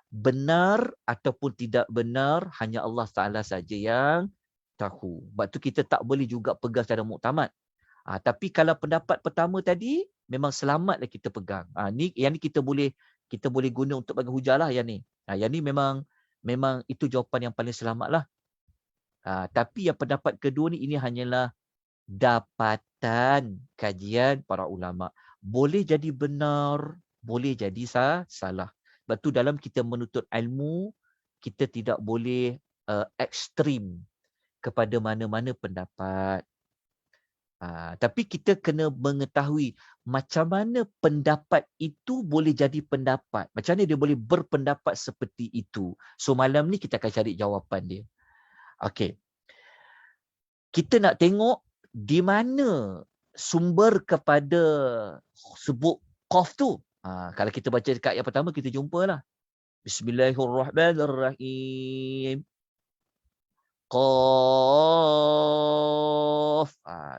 Benar ataupun tidak benar hanya Allah Ta'ala saja yang tahu. Sebab tu kita tak boleh juga pegang secara muktamad. Tapi kalau pendapat pertama tadi memang selamatlah kita pegang. Yang ni kita boleh guna untuk bagi hujah lah yang ni. Yang ni memang itu jawapan yang paling selamat lah. Tapi yang pendapat kedua ni, ini hanyalah dapatan kajian para ulama. Boleh jadi benar, boleh jadi salah. Sebab tu dalam kita menuntut ilmu, kita tidak boleh ekstrim kepada mana-mana pendapat. Tapi kita kena mengetahui macam mana pendapat itu boleh jadi pendapat. Macam mana dia boleh berpendapat seperti itu. So malam ni kita akan cari jawapan dia. Okey. kita nak tengok di mana sumber kepada sebut qaf tu. Kalau kita baca dekat ayat pertama, kita jumpalah. Bismillahirrahmanirrahim. Qaf.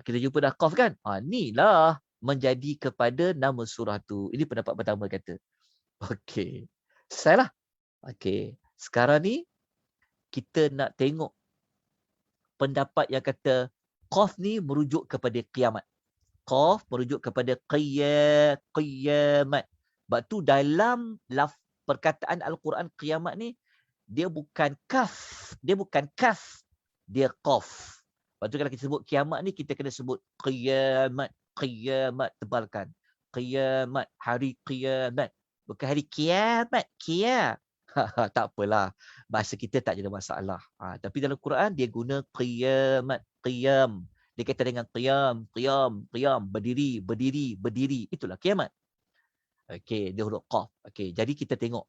Kita jumpa dah qaf kan? Inilah menjadi kepada nama surah tu. Ini pendapat pertama kata. Okey. Selesai lah. Okey. Sekarang ni, kita nak tengok pendapat yang kata qaf ni merujuk kepada kiamat. Qaf merujuk kepada qiyamat. Sebab tu dalam perkataan Al-Quran kiamat ni, dia bukan kaf. Dia bukan kaf. Dia qaf. Lepas tu kalau kita sebut kiamat ni, kita kena sebut qiyamat. Qiyamat, tebalkan. Qiyamat, hari qiyamat. Bukan hari kiamat. Tak apalah. Bahasa kita tak ada masalah. Tapi dalam Quran, dia guna qiyamat. Qiyam. Dia kata dengan qiyam. Berdiri. Itulah kiamat. Okey, dia huruf qaf. Okey, jadi kita tengok.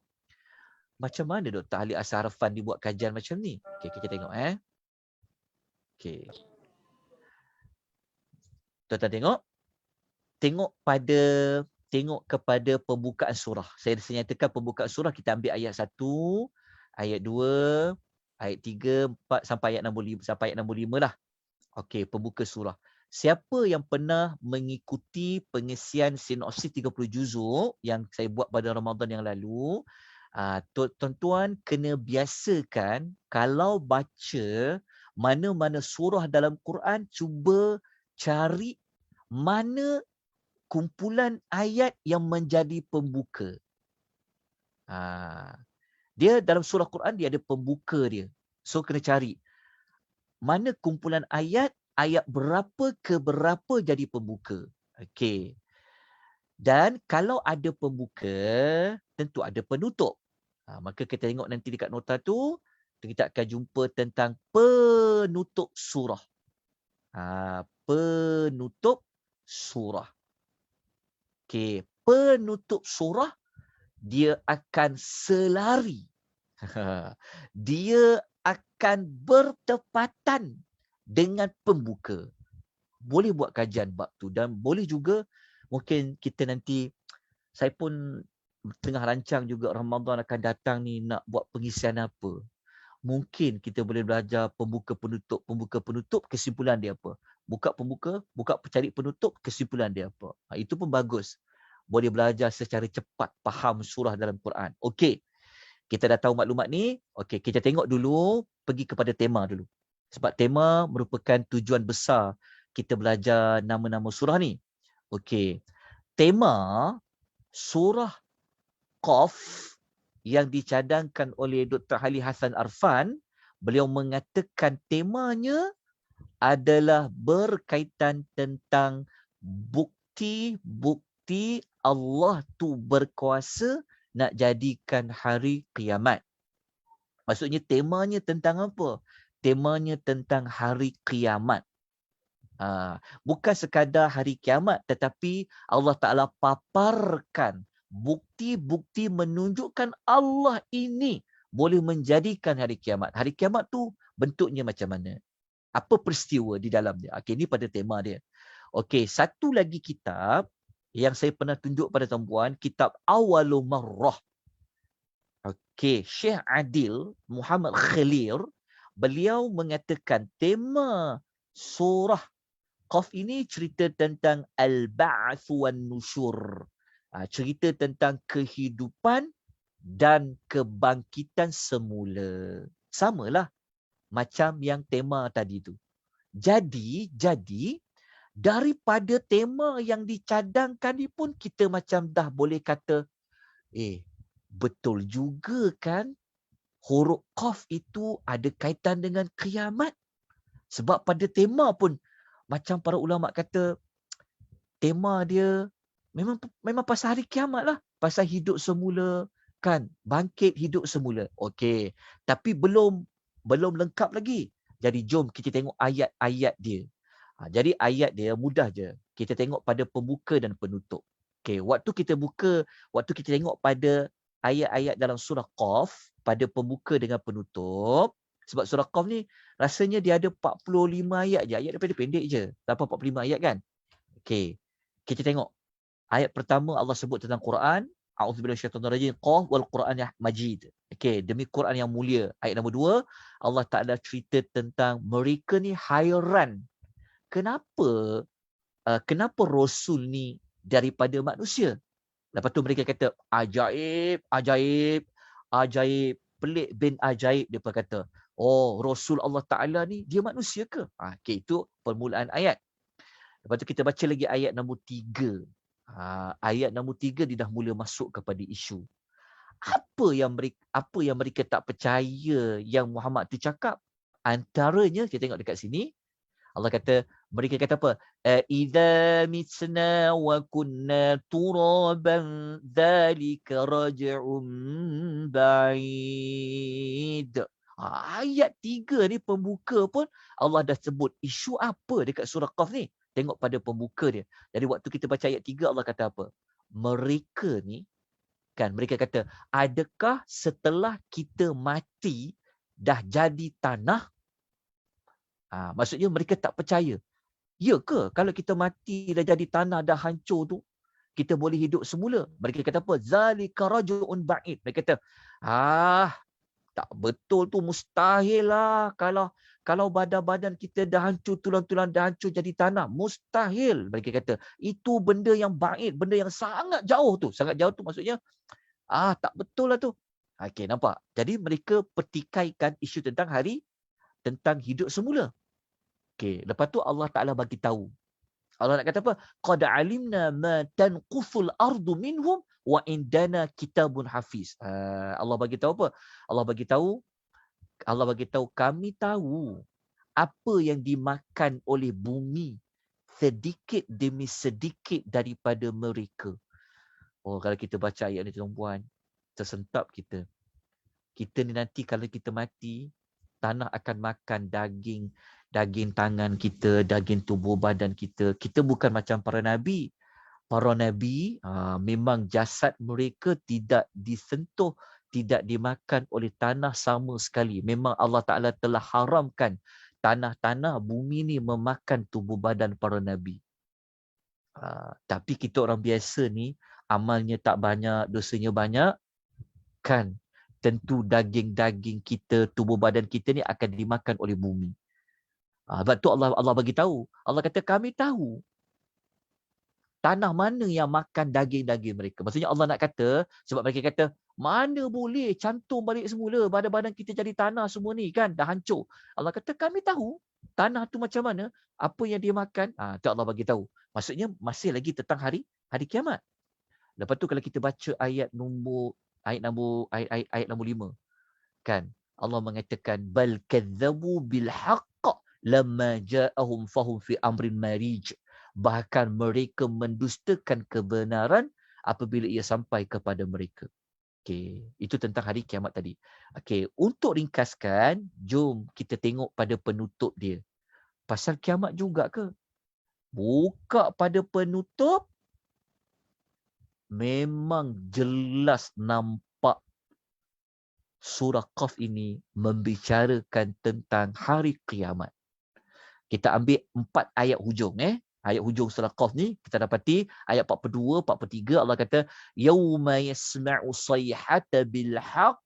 Macam mana Dr. Ali Asharafan dibuat kajian macam ni? Okey, kita tengok. Okey. Tuan-tuan tengok. Tengok kepada pembukaan surah. Saya nyatakan pembukaan surah, kita ambil ayat 1, ayat 2, ayat 3, 4 sampai ayat 65 lah. Okey, pembuka surah. Siapa yang pernah mengikuti pengisian sinopsis 30 juzuk yang saya buat pada Ramadan yang lalu, tuan-tuan kena biasakan kalau baca mana-mana surah dalam Quran, cuba cari mana kumpulan ayat yang menjadi pembuka. Dia dalam surah Quran, dia ada pembuka dia. So kena cari mana kumpulan ayat berapa ke berapa jadi pembuka. Okey. Dan kalau ada pembuka, tentu ada penutup. Maka kita tengok nanti dekat nota tu, kita akan jumpa tentang penutup surah. Penutup surah. Okey, penutup surah dia akan selari. Dia akan bertepatan dengan pembuka. Boleh buat kajian bab tu, dan boleh juga mungkin kita nanti, saya pun tengah rancang juga Ramadan akan datang ni nak buat pengisian apa. Mungkin kita boleh belajar pembuka penutup, kesimpulan dia apa. Buka cari penutup, kesimpulan dia apa. Itu pun bagus. Boleh belajar secara cepat faham surah dalam Quran. Okey. Kita dah tahu maklumat ni. Okey, kita tengok dulu, pergi kepada tema dulu. Sebab tema merupakan tujuan besar kita belajar nama-nama surah ni. Okey. Tema surah Qaf yang dicadangkan oleh Dr. Ali Hassan Arfan, beliau mengatakan temanya adalah berkaitan tentang bukti-bukti Allah tu berkuasa nak jadikan hari kiamat. Maksudnya temanya tentang apa? Temanya tentang hari kiamat. Bukan sekadar hari kiamat, tetapi Allah Ta'ala paparkan bukti-bukti menunjukkan Allah ini boleh menjadikan hari kiamat. Hari kiamat tu bentuknya macam mana? Apa peristiwa di dalamnya? Okey, ini pada tema dia. Okey, satu lagi kitab yang saya pernah tunjuk pada tuan-puan, kitab Awwalu Marrah. Okey, Syekh Adil Muhammad Khalir, beliau mengatakan tema surah Qaf ini cerita tentang Al-Ba'ats wan Nusyur. Cerita tentang kehidupan dan kebangkitan semula. Samalah macam yang tema tadi tu. Jadi daripada tema yang dicadangkan ni pun kita macam dah boleh kata, betul juga kan huruf Qaf itu ada kaitan dengan kiamat. Sebab pada tema pun macam para ulama kata, tema dia memang pasal hari kiamat lah. Pasal hidup semula kan, bangkit hidup semula. Okey, tapi belum lengkap lagi. Jadi jom kita tengok ayat-ayat dia. Jadi ayat dia mudah je. Kita tengok pada pembuka dan penutup. Okey, waktu kita tengok pada ayat-ayat dalam surah Qaf, pada pembuka dengan penutup, Sebab surah Qaf ni rasanya dia ada 45 ayat je. Ayat dia pendek-pendek je. 45 ayat kan? Okey. Kita tengok. Ayat pertama Allah sebut tentang Quran. A'udzubillahi minasyaitonirrajim. Qaf wal Quran Majid. Okey, demi Quran yang mulia. Ayat nombor 2, Allah Taala cerita tentang mereka ni hairan. Kenapa Rasul ni daripada manusia? Lepas tu mereka kata ajaib, ajaib, ajaib, pelik bin ajaib. Dia kata, oh, Rasul Allah Ta'ala ni dia manusia ke? Okay, itu permulaan ayat. Lepas tu kita baca lagi ayat nombor 3. Ayat nombor 3 dia dah mula masuk kepada isu. Apa yang mereka tak percaya yang Muhammad tu cakap? Antaranya, kita tengok dekat sini, Allah kata, mereka kata apa? Idza mitna wa kunna turaban dzalika raj'un ba'id. Ayat 3 ni pembuka pun Allah dah sebut isu apa dekat surah Qaf ni. Tengok pada pembuka dia. Jadi waktu kita baca ayat 3 Allah kata apa? Mereka ni kan, mereka kata, adakah setelah kita mati dah jadi tanah? Maksudnya mereka tak percaya. Ya ke kalau kita mati dah jadi tanah, dah hancur tu, kita boleh hidup semula? Mereka kata apa? Zalika raj'un ba'id. Mereka kata, tak betul tu, mustahil lah kalau badan-badan kita dah hancur, tulang-tulang dah hancur jadi tanah. Mustahil. Mereka kata, itu benda yang ba'id, benda yang sangat jauh tu. Sangat jauh tu maksudnya, tak betul lah tu. Okey, nampak? Jadi mereka pertikaikan isu tentang hidup semula. Okey, lepas tu Allah Ta'ala bagi tahu. Allah nak kata apa? Qad alimna ma tanqusul ardu minhum wa indana kitabun hafiz. Allah bagi tahu apa? Allah bagi tahu kami tahu apa yang dimakan oleh bumi sedikit demi sedikit daripada mereka. Oh, kalau kita baca ayat ni tuan-puan, tersentap kita. Kita ni nanti kalau kita mati, tanah akan makan daging tangan kita, daging tubuh badan kita. Kita bukan macam para nabi. Para nabi memang jasad mereka tidak disentuh, tidak dimakan oleh tanah sama sekali. Memang Allah Ta'ala telah haramkan tanah-tanah bumi ni memakan tubuh badan para nabi. Tapi kita orang biasa ni, amalnya tak banyak, dosanya banyak, kan? Tentu daging-daging kita, tubuh badan kita ni akan dimakan oleh bumi. Sebab tu Allah bagi tahu. Allah kata kami tahu tanah mana yang makan daging-daging mereka. Maksudnya Allah nak kata, sebab mereka kata, mana boleh cantum balik semula, badan-badan kita jadi tanah semua ni kan, dah hancur. Allah kata kami tahu tanah tu macam mana, apa yang dia makan. Tu Allah bagi tahu. Maksudnya masih lagi tentang hari kiamat. Lepas tu kalau kita baca ayat nombor 5, kan, Allah mengatakan bal kadzabu bil haqq lamma ja'ahum fahum fi amrin marij. Bahkan mereka mendustakan kebenaran apabila ia sampai kepada mereka. Okey, itu tentang hari kiamat tadi. Okey, untuk ringkaskan, jom kita tengok pada penutup dia. Pasal kiamat juga ke? Buka pada penutup, memang jelas nampak surah Qaf ini membicarakan tentang hari kiamat. Kita ambil 4 ayat hujung. Ayat hujung surah Qaf ni, kita dapati ayat 42, 43, Allah kata, Yawma yasma'u sayhata bilhaq,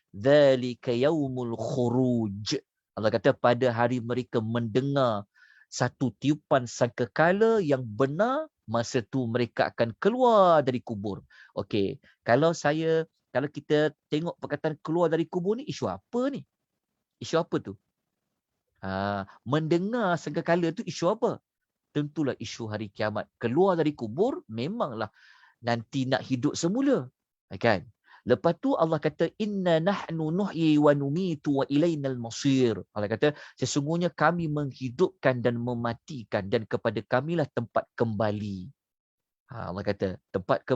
dhalika yawmul khuruj. Allah kata, pada hari mereka mendengar satu tiupan sangkakala yang benar, masa tu mereka akan keluar dari kubur. Okey, kalau kita tengok perkataan keluar dari kubur ni, isu apa ni? Isu apa tu? Mendengar sangkakala tu isu apa? Tentulah isu hari kiamat. Keluar dari kubur memanglah nanti nak hidup semula. Kan? Lepas tu Allah kata inna nahnu nuhyi wa numitu wa ilainal masir. Allah kata sesungguhnya kami menghidupkan dan mematikan dan kepada kamilah tempat kembali. Allah kata tempat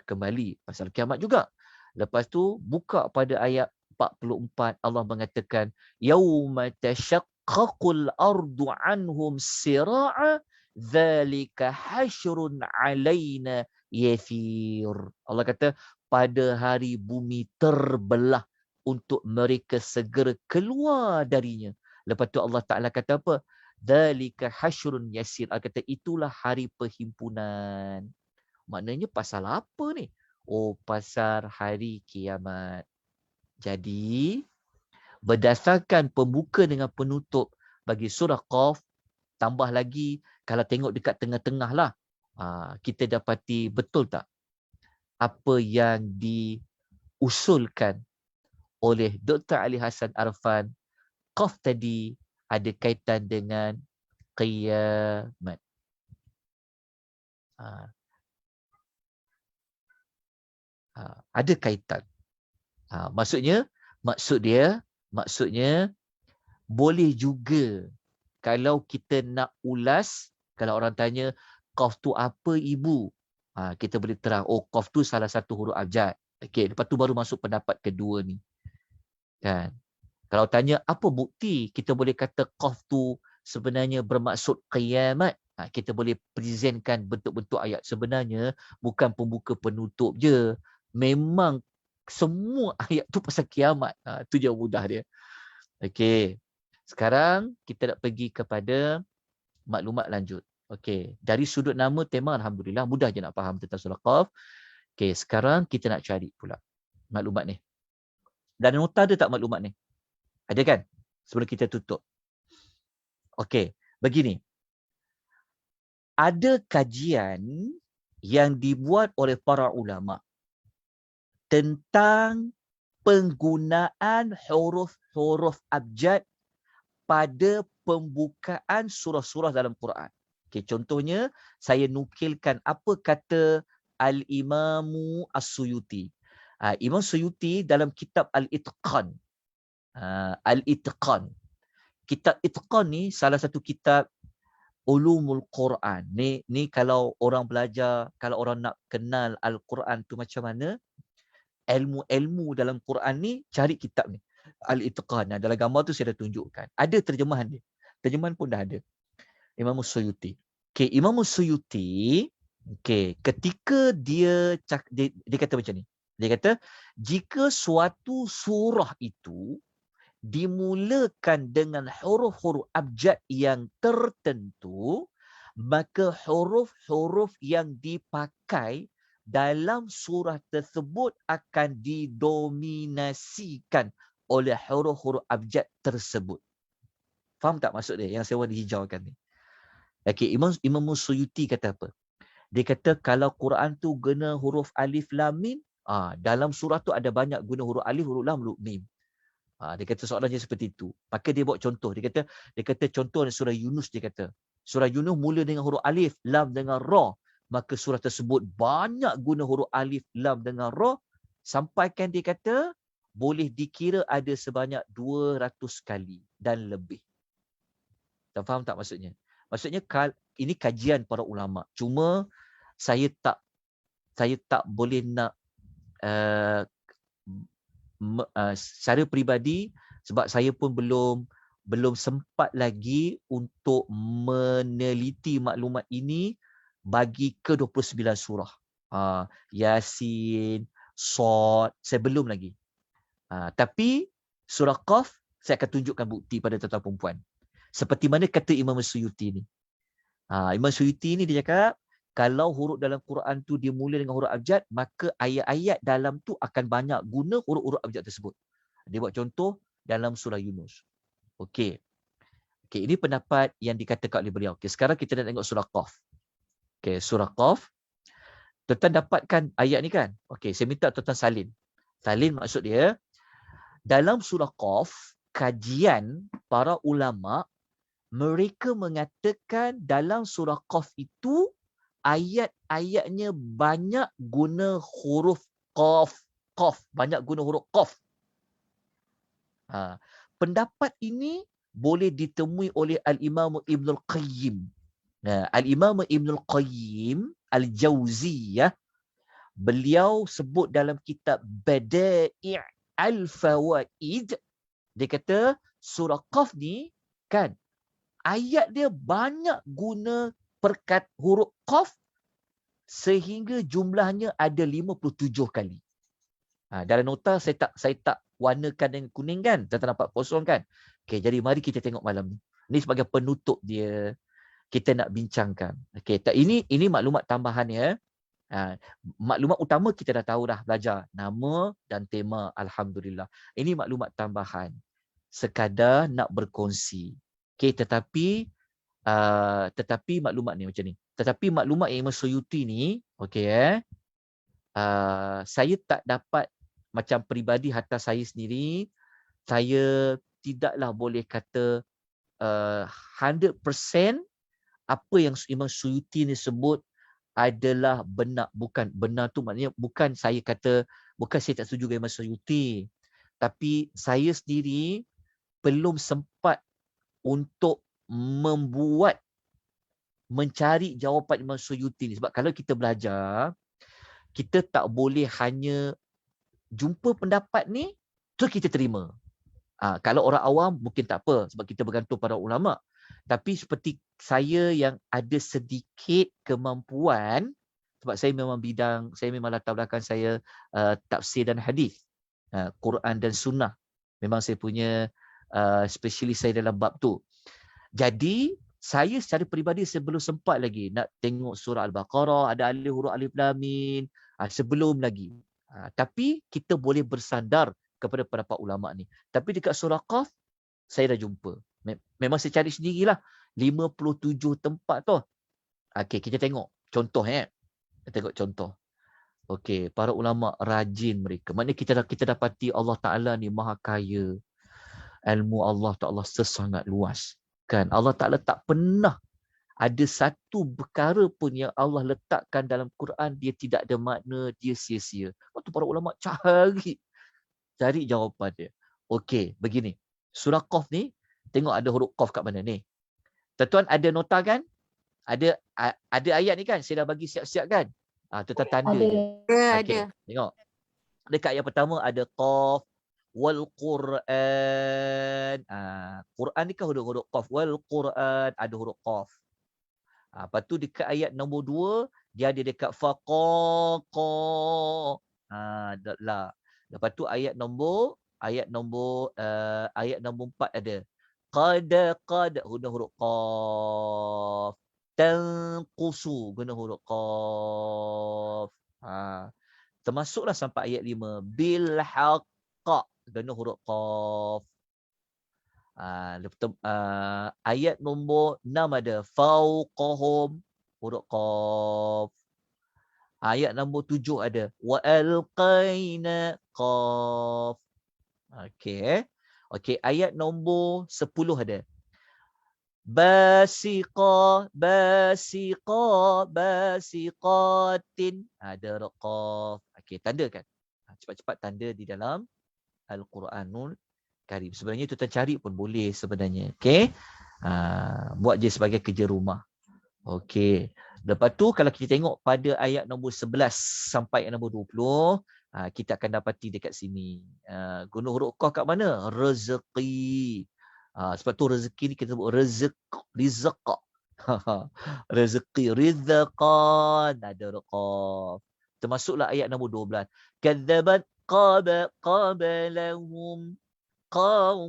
kembali pasal kiamat juga. Lepas tu buka pada ayat 44, Allah mengatakan yauma tashaqqaqul ardu anhum sira'a dzalika hasyrun alaina yasir. Allah kata pada hari bumi terbelah untuk mereka segera keluar darinya. Lepas tu Allah Ta'ala kata apa? Dzalika hasyrun yasir. Allah kata itulah hari perhimpunan. Maknanya pasal apa ni? Oh, pasal hari kiamat. Jadi, berdasarkan pembuka dengan penutup bagi surah Qaf, tambah lagi kalau tengok dekat tengah-tengah lah, kita dapati betul tak apa yang diusulkan oleh Dr. Ali Hassan Arfan, Qaf tadi ada kaitan dengan kiamat. Ada kaitan. Maksudnya boleh juga kalau kita nak ulas, kalau orang tanya Qaf tu apa ibu? Kita boleh terang, oh Qaf tu salah satu huruf abjad. Okey, lepas tu baru masuk pendapat kedua ni. Kan? Kalau tanya apa bukti, kita boleh kata Qaf tu sebenarnya bermaksud kiamat. Kita boleh presentkan bentuk-bentuk ayat. Sebenarnya bukan pembuka penutup je. Memang semua ayat tu pasal kiamat. Tu je mudah dia. Okey. Sekarang kita nak pergi kepada maklumat lanjut. Okey, dari sudut nama tema alhamdulillah mudah je nak faham tentang surah Qaf. Okey, sekarang kita nak cari pula maklumat ni. Dan nota ada tak maklumat ni? Ada kan? Sebelum kita tutup. Okey, begini. Ada kajian yang dibuat oleh para ulama tentang penggunaan huruf-huruf abjad pada pembukaan surah-surah dalam Quran. Okay, contohnya, saya nukilkan apa kata Al-Imamu As-Suyuti. Imam Suyuti dalam kitab Al-Itqan. Al-Itqan. Kitab Itqan ni salah satu kitab ulumul Quran. Ni kalau orang belajar, kalau orang nak kenal Al-Quran tu macam mana, ilmu-ilmu dalam Quran ni, cari kitab ni. Al-Itqan. Dalam gambar tu saya dah tunjukkan. Ada terjemahan dia. Terjemahan pun dah ada. Imam Suyuti. Okay, Imam Suyuti, okay, ketika dia kata macam ni. Dia kata, jika suatu surah itu dimulakan dengan huruf-huruf abjad yang tertentu, maka huruf-huruf yang dipakai dalam surah tersebut akan didominasikan oleh huruf-huruf abjad tersebut. Faham tak maksud dia yang saya warna hijaukan ni? Okay, Imam Suyuti kata apa? Dia kata kalau Quran tu guna huruf alif lam mim, dalam surah tu ada banyak guna huruf alif, huruf lam, huruf mim. Dia kata soalannya seperti itu. Maka dia buat contoh. Dia kata contoh surah Yunus, dia kata. Surah Yunus mula dengan huruf alif, lam dengan ra. Maka surah tersebut banyak guna huruf alif, lam dengan ra. Sampaikan dia kata boleh dikira ada sebanyak 200 kali dan lebih. Tak faham tak maksudnya? Maksudnya ini kajian para ulama. Cuma saya tak boleh nak secara peribadi, sebab saya pun belum sempat lagi untuk meneliti maklumat ini bagi ke-29 surah. Yasin, Shad, saya belum lagi. Tapi surah Qaf saya akan tunjukkan bukti pada tuan-tuan perempuan. Seperti mana kata Imam Suyuti ni. Imam Suyuti ni dia cakap, kalau huruf dalam Quran tu dia mula dengan huruf abjad, maka ayat-ayat dalam tu akan banyak guna huruf-huruf abjad tersebut. Dia buat contoh dalam surah Yunus. Okey. Ini pendapat yang dikatakan oleh beliau. Okey, sekarang kita nak tengok surah Qaf. Okey, surah Qaf. Tuan-tuan dapatkan ayat ni kan? Okey, saya minta tuan-tuan salin. Salin maksud dia, dalam surah Qaf, kajian para ulama, mereka mengatakan dalam surah Qaf itu ayat-ayatnya banyak guna huruf Qaf. Banyak guna huruf Qaf. Pendapat ini boleh ditemui oleh Al-Imam Ibn Al-Qayyim. Al-Imam Ibn Al-Qayyim Al-Jawziyah, beliau sebut dalam kitab Bada'i' Al-Fawaid, dia kata surah Qaf ni kan, ayat dia banyak guna huruf Qaf sehingga jumlahnya ada 57 kali. Dalam nota saya tak warnakan dengan kuning kan? Tak nampak kosong kan? Okey, jadi mari kita tengok malam ni. Ini sebagai penutup dia. Kita nak bincangkan. Okey, ini maklumat tambahan ya. Maklumat utama kita dah tahu dah belajar. Nama dan tema, alhamdulillah. Ini maklumat tambahan. Sekadar nak berkongsi. Okey, tetapi maklumat ni macam ni. Tetapi maklumat Imam Suyuti ni, okey saya tak dapat macam peribadi hantar saya sendiri, saya tidaklah boleh kata 100% apa yang Imam Suyuti ni sebut adalah benar. Bukan benar tu maknanya bukan saya kata, bukan saya tak setuju dengan Imam Suyuti. Tapi saya sendiri belum sempat untuk mencari jawapan Imam Suyuti ni. Sebab kalau kita belajar, kita tak boleh hanya jumpa pendapat ni, terus kita terima. Kalau orang awam mungkin tak apa sebab kita bergantung pada ulama. Tapi seperti saya yang ada sedikit kemampuan, sebab saya memang latar belakang saya tafsir dan hadis, Quran dan sunnah. Memang saya punya spesialis saya dalam bab tu. Jadi saya secara peribadi saya belum sempat lagi nak tengok surah Al-Baqarah, ada alif huruf alif lam mim, sebelum lagi. Tapi kita boleh bersandar kepada pendapat ulama ni. Tapi dekat surah Qaf saya dah jumpa. Memang saya cari sendirilah 57 tempat tu. Okey, kita tengok contoh Kita tengok contoh. Okey, para ulama rajin mereka. Maknanya kita dapati Allah Taala ni maha kaya. Ilmu Allah Taala sesangat luas. Kan? Allah Taala tak pernah ada satu perkara pun yang Allah letakkan dalam Quran dia tidak ada makna, dia sia-sia. Waktu para ulama cari jawapan dia. Okey, begini. Surah Qaf ni, tengok ada huruf Qaf kat mana ni. Tuan-tuan ada nota kan? Ada ayat ni kan? Saya dah bagi siap-siap kan? Tuan-tuan tanda Ada. je. Ada. Okey, tengok. Dekat ayat pertama ada Qaf wal Quran. Quran ni kan huruf Qaf. Wal Quran ada huruf Qaf. Lepas tu dekat ayat nombor 2 dia ada dekat faqaqa. La. Lepas tu ayat nombor 4 ada qad guna huruf qaf. Tanqusu guna huruf qaf. Termasuklah sampai ayat 5 bil haqq guna huruf qaf. Ayat nombor 6 ada fauqahum huruf qaf. Ayat nombor 7 ada wa alqaina qaf. Okey. Okey, ayat nombor 10 ada basiqatin. Ada qaf. Okey, tandakan. Cepat-cepat tanda di dalam Al-Quranul Karim. Sebenarnya tuan cari pun boleh sebenarnya. Okey. Buat je sebagai kerja rumah. Okey. Lepas tu kalau kita tengok pada ayat nombor 11 sampai ayat nombor 20, kita akan dapati dekat sini. Guna huruf qaf kat mana? Rezeki. Sebab tu rezeki ni kita sebut rizq. Rezeki, rizqan, ada huruf qaf. Termasuklah ayat nombor 12. Kadzabat qablahum qaum.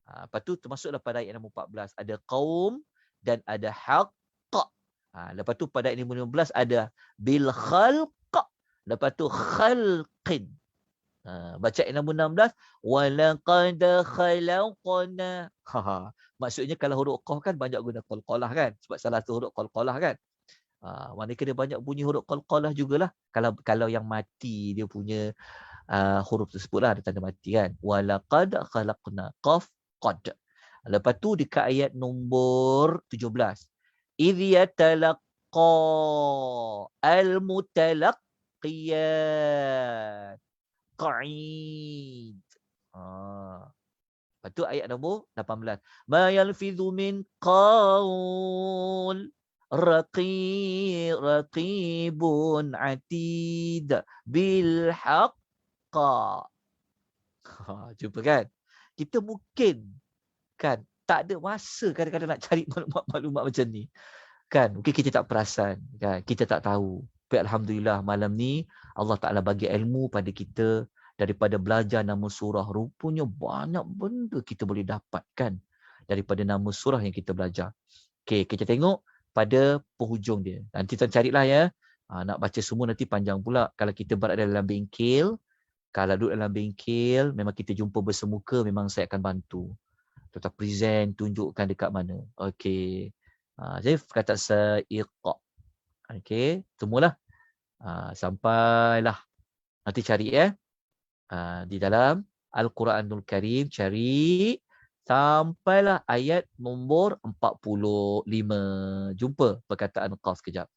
Lepas tu termasuklah pada ayat nombor 14 ada qaum dan ada haqq. Lepas tu pada ayat nombor 15 ada bil khalq. Lepas tu khalqin. Baca ayat nombor 16 walaqad khalaqna. Maksudnya kalau huruf qaf kan banyak guna qalqalah kan, sebab salah satu huruf qalqalah kan. Manakala dia banyak bunyi huruf qalqalah jugalah. Kalau yang mati dia punya huruf tersebutlah ada tanda mati kan. Walaqad khalaqna qaf qad. Lepas tu dekat ayat nombor 17. Idh yatalaqqa al-mutalaqqiyan qa'id. Lepas tu ayat nombor 18. Ma yalfidhu min qaul raqibun atid bil haqqa. Jumpa kan? Kita mungkin kan tak ada masa kadang-kadang nak cari maklumat-maklumat macam ni. Kan? Mungkin kita tak perasan, kan? Kita tak tahu. Tapi Alhamdulillah malam ni Allah Ta'ala bagi ilmu pada kita daripada belajar nama surah. Rupanya banyak benda kita boleh dapatkan daripada nama surah yang kita belajar. Okay, kita tengok pada penghujung dia. Nanti tuan carilah ya. Nak baca semua nanti panjang pula. Kalau kita berada dalam bengkel, kalau duduk dalam bengkel, memang kita jumpa bersemuka, memang saya akan bantu. Tuan present, tunjukkan dekat mana. Okey. Jadi kata saiqa. Okey, semualah. Sampailah. Nanti cari di dalam Al-Quranul Karim, cari sampailah ayat nombor 45. Jumpa perkataan qaf kejap.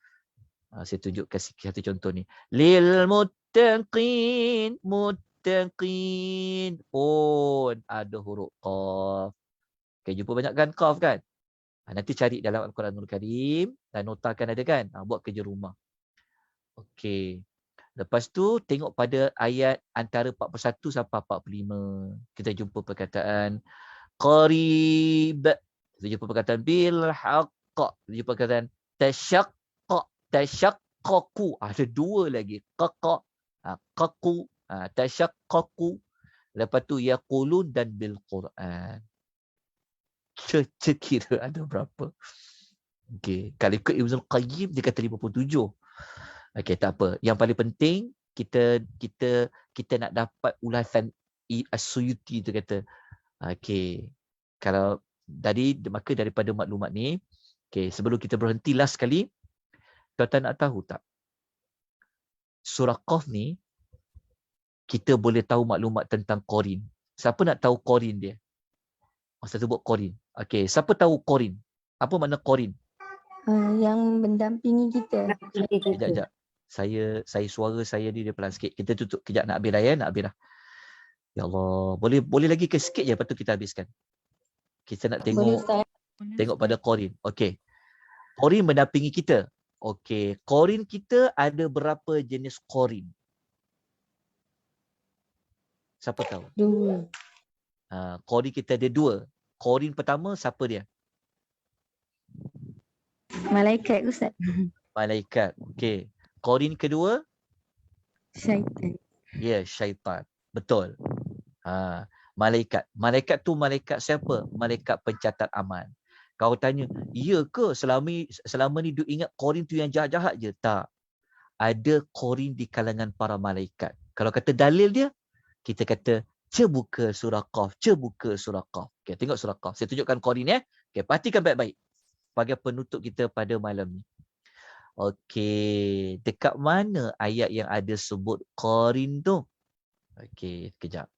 Saya tunjuk kasih satu contoh ni. Lil muttaqin, muttaqin. Pun ada huruf qaf. Okay, jumpa banyak kan qaf kan? Nanti cari dalam Al-Quranul Karim dan notakan ada kan? Buat kerja rumah. Okey. Lepas tu tengok pada ayat antara 41 sampai 45. Kita jumpa perkataan qarib. Kita jumpa perkataan bil haqq. Kita jumpa perkataan tasyaqqa. Tasyaqqaqu. Ada dua lagi. Qaqa. Qaqu. Tasyaqqaqu. Lepas tu yaqulun dan bil Quran. Kira ada berapa? Okey, kalau ikut Ibnul Qayyim dia kata 57. Okey, tak apa. Yang paling penting kita nak dapat ulasan As-Suyuti tu kata. Okey. Kalau maka daripada maklumat ni, okey, sebelum kita berhenti last sekali, tuan-tuan nak tahu tak? Surah Qaf ni kita boleh tahu maklumat tentang Qarin. Siapa nak tahu Qarin dia? Masa tu buat Qarin. Okey, siapa tahu Qarin? Apa makna Qarin? Yang mendampingi kita. Sekejap. Saya suara saya ni dia pelan sikit. Kita tutup kejap, nak habis dah ya, nak habis dah. Ya Allah, boleh lagi ke sikit je, lepas tu kita habiskan. Kita nak tengok pada Qarin. Okey. Qarin mendampingi kita. Okey, Qarin kita ada berapa jenis Qarin? Siapa tahu? 2. Qarin kita ada 2. Qarin pertama siapa dia? Malaikat Ustaz. Malaikat. Okey. Qarin kedua? Syaitan. Ya, syaitan. Betul. Malaikat. Malaikat tu malaikat siapa? Malaikat pencatat amal. Kau tanya, iya ke selama ni duk ingat Qarin tu yang jahat-jahat je? Tak. Ada Qarin di kalangan para malaikat. Kalau kata dalil dia, kita kata, buka surah Qaf. Buka surah Qaf. Okay, tengok surah Qaf. Saya tunjukkan Qarin ya. Okay, perhatikan baik-baik. Sebagai penutup kita pada malam ni. Okey, dekat mana ayat yang ada sebut Qarin tu? Okey, kejap.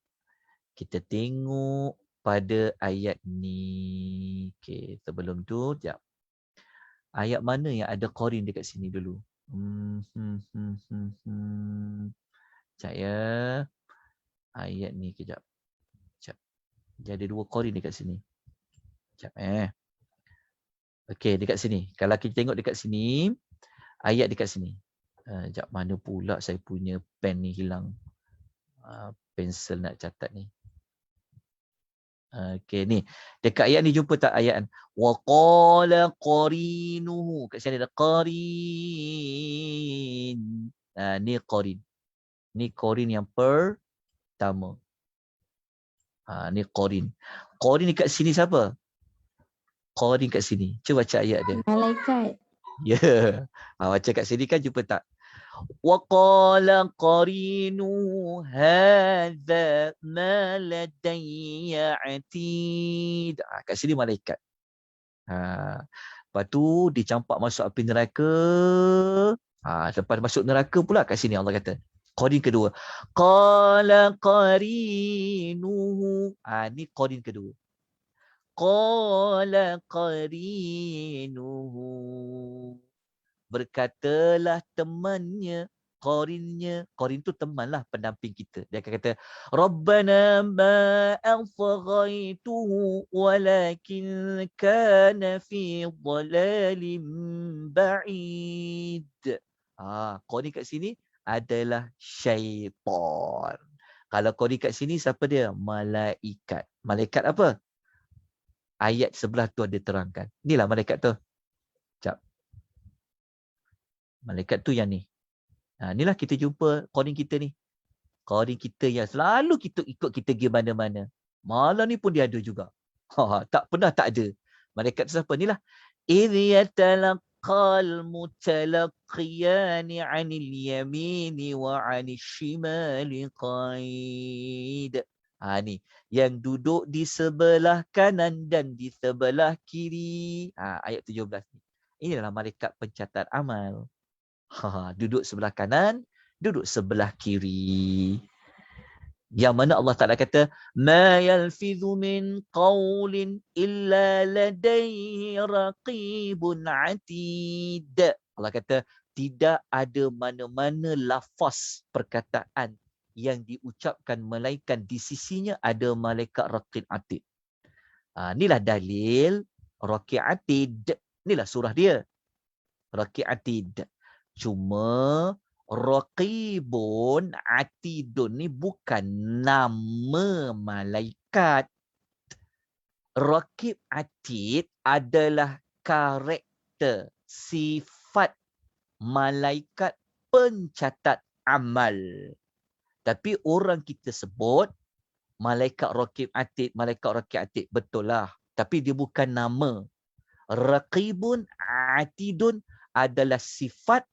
Kita tengok pada ayat ni. Okey, sebelum tu, sekejap. Ayat mana yang ada Qarin dekat sini dulu? Sekejap ya. Ayat ni kejap. Dia ada 2 Qarin dekat sini. Sekejap Okey, dekat sini. Kalau kita tengok dekat sini, ayat dekat sini. Sekejap, mana pula saya punya pen ni hilang. Pensel nak catat ni. Okey, ni. Dekat ayat ni jumpa tak ayat wa qala qarinuhu. Kat sini ada qarin. Ni qarin. Ni qarin yang pertama. Ni qarin. Qarin dekat sini siapa? Qarin kat sini. Cuba baca ayat dia. Malaikat. Ya. Yeah. Baca kat sini kan jumpa tak? Wa qala qarinu hadza ma ladayya atid. Kat sini malaikat. Lepas tu dicampak masuk api neraka. Lepas masuk neraka pula kat sini Allah kata. Qarin kedua. Qala qarinuhu. Ni qarin kedua. Qala qarinuhu. Berkatalah temannya, qarinnya. Qarin tu temanlah, pendamping kita. Dia akan kata, Rabbana ma anfaghaituhu walakin kana fi dhalalim ba'id. Qarin kat sini adalah syaitan. Kalau qarin kat sini siapa dia? Malaikat. Malaikat apa? Ayat sebelah tu ada terangkan. Inilah malaikat tu. Sekejap. Malaikat tu yang ni. Inilah kita jumpa qadin kita ni. Qadin kita yang selalu kita ikut kita pergi mana-mana. Malam ni pun dia ada juga. Tak pernah tak ada. Malaikat tu siapa? Inilah. إِذْ يَتَلَقَّى الْمُتَلَقِّيَانِ عَنِ الْيَمِينِ وَعَنِ الشِّمَالِ قَعِيدٌ. Ni. Yang duduk di sebelah kanan dan di sebelah kiri. Ayat 17 ni. Inilah malaikat pencatat amal. Duduk sebelah kanan, duduk sebelah kiri. Yang mana Allah Ta'ala kata, مَا يَلْفِظُ مِنْ قَوْلٍ إِلَّا لَدَيْهِ رَقِيبٌ عَتِيدٌ. Allah kata, tidak ada mana-mana lafaz perkataan yang diucapkan melainkan di sisinya ada malaikat raqib atid. Inilah dalil raqib atid. Inilah surah dia. Raqib atid. Cuma Raqibun Atidun ni bukan nama malaikat. Raqib Atid adalah karakter, sifat malaikat pencatat amal. Tapi orang kita sebut malaikat Raqib Atid, malaikat Raqib Atid. Betul lah. Tapi dia bukan nama. Raqibun Atidun adalah sifat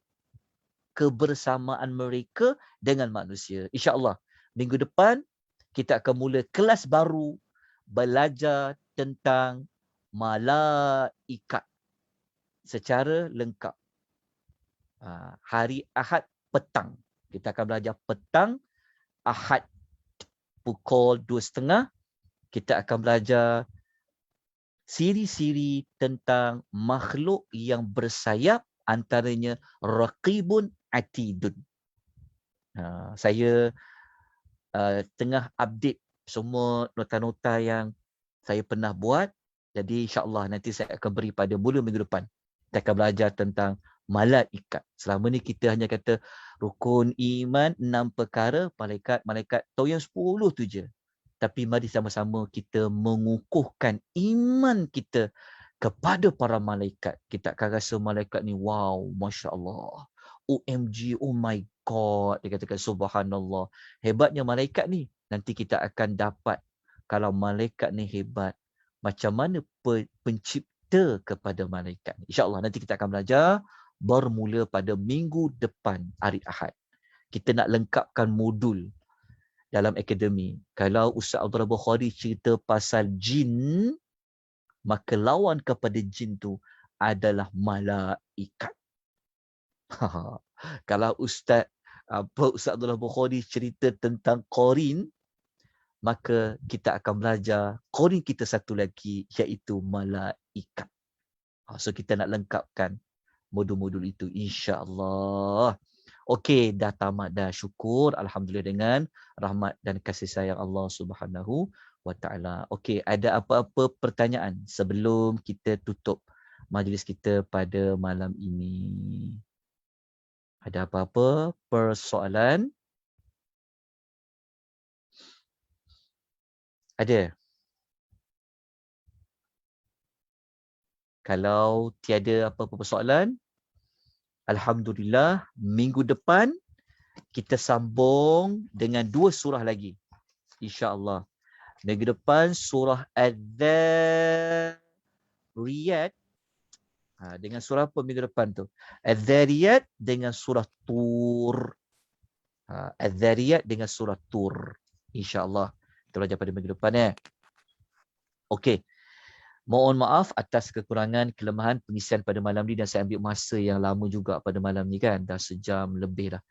kebersamaan mereka dengan manusia. InsyaAllah, minggu depan kita akan mula kelas baru belajar tentang malaikat secara lengkap. Hari Ahad petang. Kita akan belajar petang Ahad pukul 2.30. Kita akan belajar siri-siri tentang makhluk yang bersayap, antaranya Raqibun Atidun. Saya tengah update semua nota-nota yang saya pernah buat. Jadi insyaAllah nanti saya akan beri pada mula minggu depan. Kita akan belajar tentang malaikat. Selama ni kita hanya kata rukun iman 6 perkara, malaikat tahu yang 10 tu je. Tapi mari sama-sama kita mengukuhkan iman kita kepada para malaikat. Kita akan rasa malaikat ni wow, Masya Allah. OMG, oh my God. Dia katakan subhanallah. Hebatnya malaikat ni. Nanti kita akan dapat kalau malaikat ni hebat, macam mana pencipta kepada malaikat. InsyaAllah nanti kita akan belajar bermula pada minggu depan hari Ahad. Kita nak lengkapkan modul dalam akademi. Kalau Ustaz Abdul Bukhari cerita pasal jin, maka lawan kepada jin tu adalah malaikat. Kalau Ustaz Abdullah Bukhari cerita tentang qarin, maka kita akan belajar qarin kita satu lagi, iaitu malaikat. So kita nak lengkapkan modul-modul itu insya-Allah. Okey, dah tamat dah. Syukur alhamdulillah dengan rahmat dan kasih sayang Allah Subhanahu wa taala. Okey, ada apa-apa pertanyaan sebelum kita tutup majlis kita pada malam ini? Ada apa-apa persoalan? Ada? Kalau tiada apa-apa persoalan, alhamdulillah, minggu depan kita sambung dengan 2 surah lagi. InsyaAllah. Minggu depan surah Az-Zariyat. Dengan surah apa minggu depan tu? Az-Zariyat dengan surah Tur. Az-Zariyat dengan surah Tur. InsyaAllah. Kita belajar pada minggu depan. Okey. Mohon maaf atas kekurangan, kelemahan pengisian pada malam ni, dan saya ambil masa yang lama juga pada malam ni kan. Dah sejam lebih dah.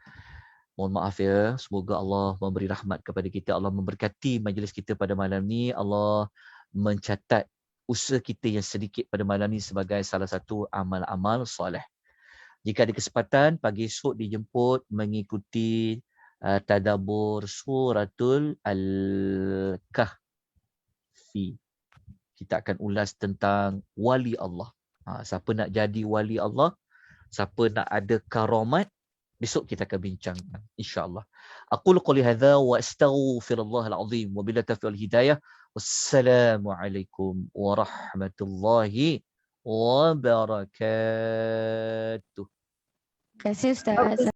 Mohon maaf ya. Semoga Allah memberi rahmat kepada kita. Allah memberkati majlis kita pada malam ni. Allah mencatat usaha kita yang sedikit pada malam ni sebagai salah satu amal-amal soleh. Jika ada kesempatan, pagi esok dijemput mengikuti tadabbur suratul Al-Kahfi. Kita akan ulas tentang wali Allah. Siapa nak jadi wali Allah, siapa nak ada karamat, besok kita akan bincangkan insya-Allah. Aqulu qouli hadza wa astaghfirullahal azim wa billahi taufiq wal hidayah. Wassalamualaikum warahmatullahi wabarakatuh. Terima kasih Ustaz.